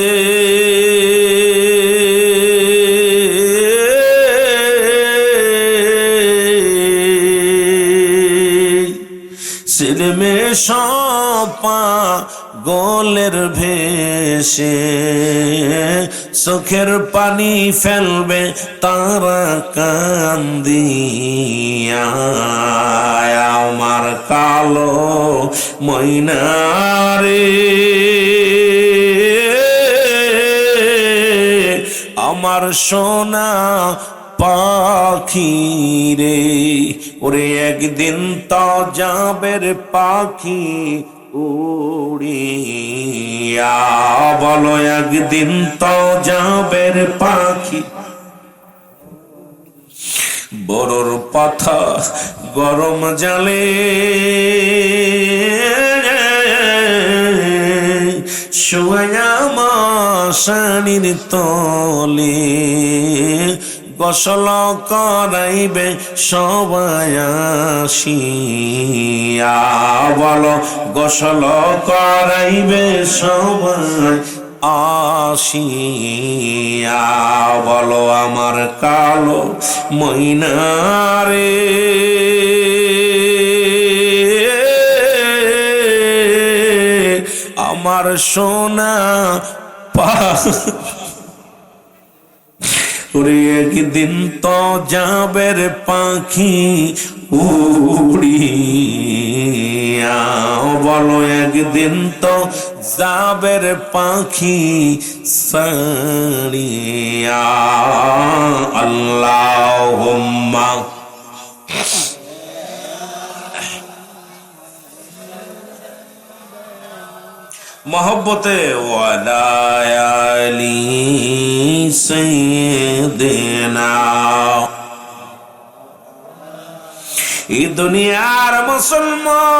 ছেলে মেয়ে সপা গোলের ভেসে, চোখের পানি ফেলবে তারা কান্দিয়া। আমার কালো ময়না রে, আমার সোনা পাখি রে, ওরে একদিন তো যাবের পাখি উড়িয়া। বলো একদিন তো যাবের পাখি। বড়র পাথা গরম জালে, শোয়া মশানির তলে, গোসল করাইবে সবাই আসিয়া। বলো গোসল করাইবে সবাই আসিয়া। বলো আমার কালো ময়না রে, আমার সোনা ওরে একদিন তো যাবের পাখি উড়িয়া। বলো একদিন তো যাবের পাখি ছাড়িয়া। আল্লাহুম্মা मोहब्बते वाला अली सैयदना। ई दुनियार मुसलमान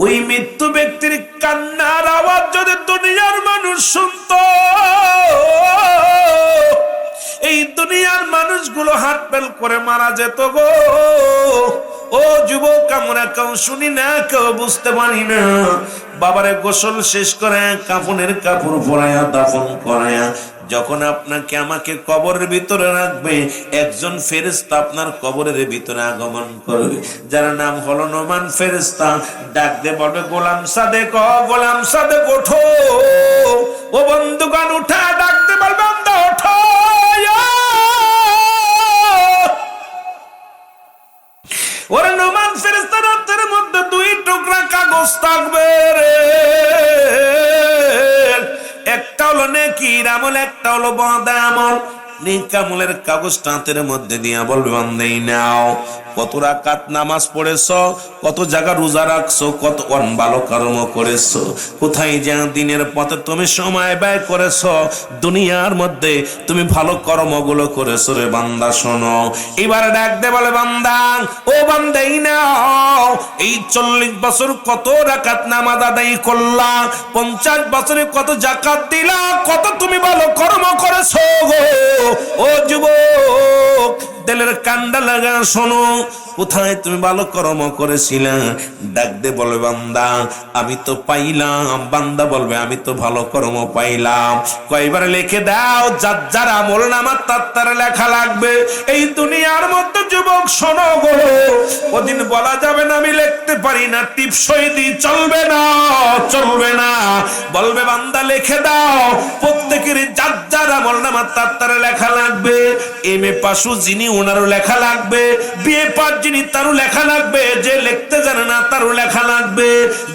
ওই মৃত্যু ব্যক্তির কান্নার আওয়াজ যদি দুনিয়ার মানুষ শুনতো, দুনিয়ার মানুষগুলো হাত ফেল করে মারা যেত গো। ও যুবক, আমরা কেউ শুনি না, কেউ বুঝতে পারি না। বাবারে গোসল শেষ করে কাফনের কাপড় পরায়া দাফন করায়া যখন আপনাকে আমাকে কবরের ভিতরে রাখবে, একজন ফেরেশতা আপনার কবরের ভিতরে আগমন করবে, যার নাম হলো নোমান ফেরেশতা। ডাক দিয়ে বলবে, গোলাম সাদেক, ও গোলাম সাদেক ওঠো। ও বন্ধুগণ উঠা, ডাক দিয়ে বলবে, বান্দা ওঠো। ওরে নোমান ফেরেশতার হাতের মধ্যে 2 টুকরা কাগজ থাকবে রে। একটা হলো নেকির আমল, একটা হলো বদ আমল। নেক আমলের কাগজটা হাতের মধ্যে দিয়া বলবে, বান্দা এই নাও। কত রাকাত নামাজ পড়েছো, কত জায়গা রোজা রাখছো, কত ভালো কর্ম করেছো, কোথায় যা দিনের পথে তুমি সময় ব্যয় করেছো, দুনিয়ার মধ্যে তুমি ভালো কর্মগুলো করেছো রে বান্দা। শোনো, এবারে ডাক দে বলে, বান্দা ও বান্দা এই নাও। এই 40 বছর কত রাকাত নামাজ আদায় করলা, 50 বছরে কত যাকাত দিলা, কত তুমি ভালো কর্ম করেছো গো। ও যুবক, দিলের কান্ডা লাগা শোনো, কোথায় তুমি ভালো কর্ম করেছিলা? ডাক দে বলে, বান্দা আমি তো পাইলাম। বান্দা বলবে, আমি তো ভালো কর্ম পাইলাম। কয়বার লিখে দাও, যার যার আমল নামার তার লেখা লাগবে। এই দুনিয়ার মধ্যে যুবক শোনো গো, ওদিন বলা যাবে না আমি লিখতে পারি না, টিপসই দি চলবে না, চলবে না। বলবে, বান্দা লিখে দাও। প্রত্যেকের যার যার আমল নামার তার লেখা লাগবে। এমএ পাশু যিনি, ওনারও লেখা লাগবে। বিএ পাস যিনি, তারও লেখা লাগবে। যে লিখতে জানে না, তারও লেখা লাগবে।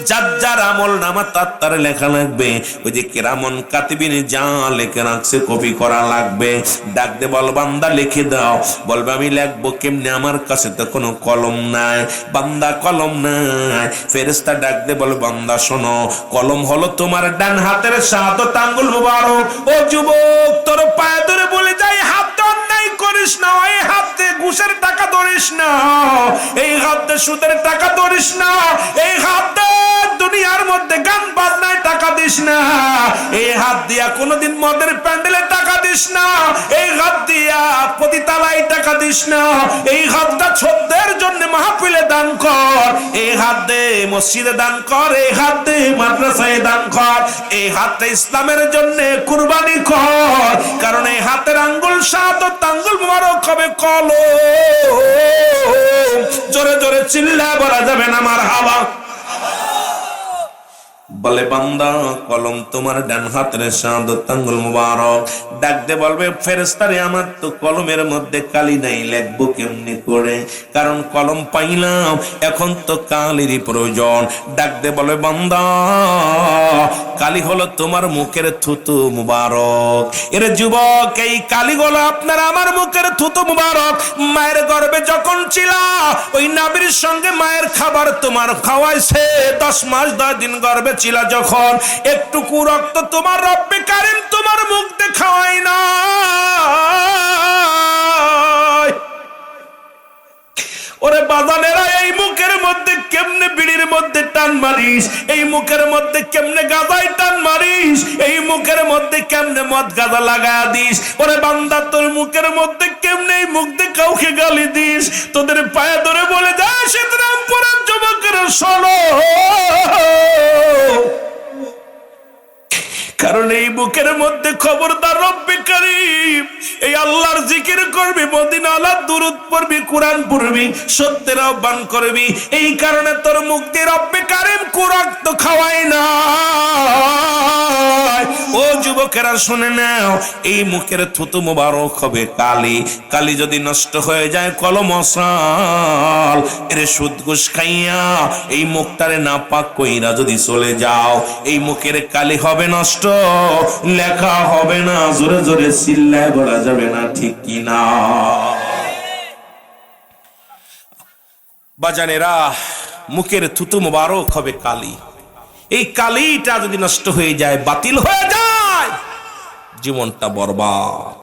যার যার আমল নামা তার লেখা লাগবে। ওই যে কেরামন কাতিবিন যা লেখে রাখছে কপি করা লাগবে। ডাক দে বল, বান্দা লিখে দাও। বলবে, আমি লিখবো কেমনে, আমার কাছে তো কোনো কলম নাই। বান্দা কলম নাই। ফেরেশতা ডাক দে বল, বান্দা শোনো, কলম হলো তোমার ডান হাতের শাহাদাত আঙ্গুল মুবারক। ও যুবক, তোর পায়ে ধরে বলে যাই, হাত অন্যায় করিস না। এই হাতে ঘুষের টাকা ধরিস না, এই হাতে সুদের টাকা ধরিস না, এই হাতে দুনিয়ার মধ্যে গান বাজনায় টাকা দিস না, এই হাত দিয়া কোনোদিন মদের প্যান্ডেলে টাকা দিস না, এই হাত দিয়া পতিতালায় টাকা দিস না, এই হাতটা ছোটদের জন্য মাহফিলে দান কর, এই হাত দে মসজিদে দান কর, এই হাত দে মাদ্রাসায় দান কর, এই হাতটা ইসলামের জন্য কুরবানি কর। কারণ এই হাতের আঙ্গুল শাহাদাত আঙ্গুল মুবারক হবে কলম। জোরে জোরে চিল্লায় বলা যাবে না মারহাবা। বলে, বান্দা কলম তোমার ডান হাতের শাহাদাত আঙ্গুল মুবারক। ডাক দে বলবে, ফেরেশতারে আমার তো কলমের মধ্যে কালি নাই, লিখবো কেমনে করে? কারণ কলম পাইলাম, এখন তো কালিরই প্রয়োজন। ডাক দে বলে, বান্দা কালি হলো তোমার মুখের থুতু মুবারক। এর যুবক, এই কালি হলো আপনার আমার মুখের থুতু মুবারক। মায়ের গর্ভে যখন ছিলা, ওই নাবির সঙ্গে মায়ের খাবার তোমার খাওয়াইছে। 10 মাস 10 দিন গর্ভে ছিলা যখন, একটুকু রক্ত তোমার রব্বে কারিম তোমার মুখ দেখায় না। ওরে বাজানেরা, এই মুখের মধ্যে কেমনে বিড়ির মধ্যে টান মারিস, এই মুখের মধ্যে কেমনে গাঁজায় টান মারিস, এই মুখের মধ্যে কেমনে মদ গাঁজা লাগা দিস। ওরে বান্দা, তোর মুখের মধ্যে কেমনে এই মুখ দিয়ে কাউকে গালি দিস। তোদের পায়ে ধরে বলে যা, শীতরামপুরের যুবকেরা শোনো, কারণ এই বুকের মধ্যে খবরদার রব্বে কারীম, এই আল্লাহর জিকির করবি, মদিনা আলা দুরূদ পড়বি, কোরআন পড়বি, সত্যের আহ্বান করবি। এই কারণে তোর মুখ দিয়ে রব্বে কারীম কুরক্ত খাওয়ায় না। ও যুবকেরা শুনে নাও, এই মুখের থুতু মুবারক হবে কালি। কালি যদি নষ্ট হয়ে যায়, কলম অসাল। এর সুদ ঘুষ খাইয়া এই মুখটারে নাপাক কইরা যদি চলে যাও, এই মুখের কালি হবে নষ্ট, লেখা হবে না। জোরে জোরে চিল্লায় বলা যাবে না, ঠিক কি না? বাজানেরা, মুখের থুতু মুবারক হবে কালি। এই কালিটা যদি নষ্ট হয়ে যায়, বাতিল হয়ে যায়, জীবনটা বরবাদ।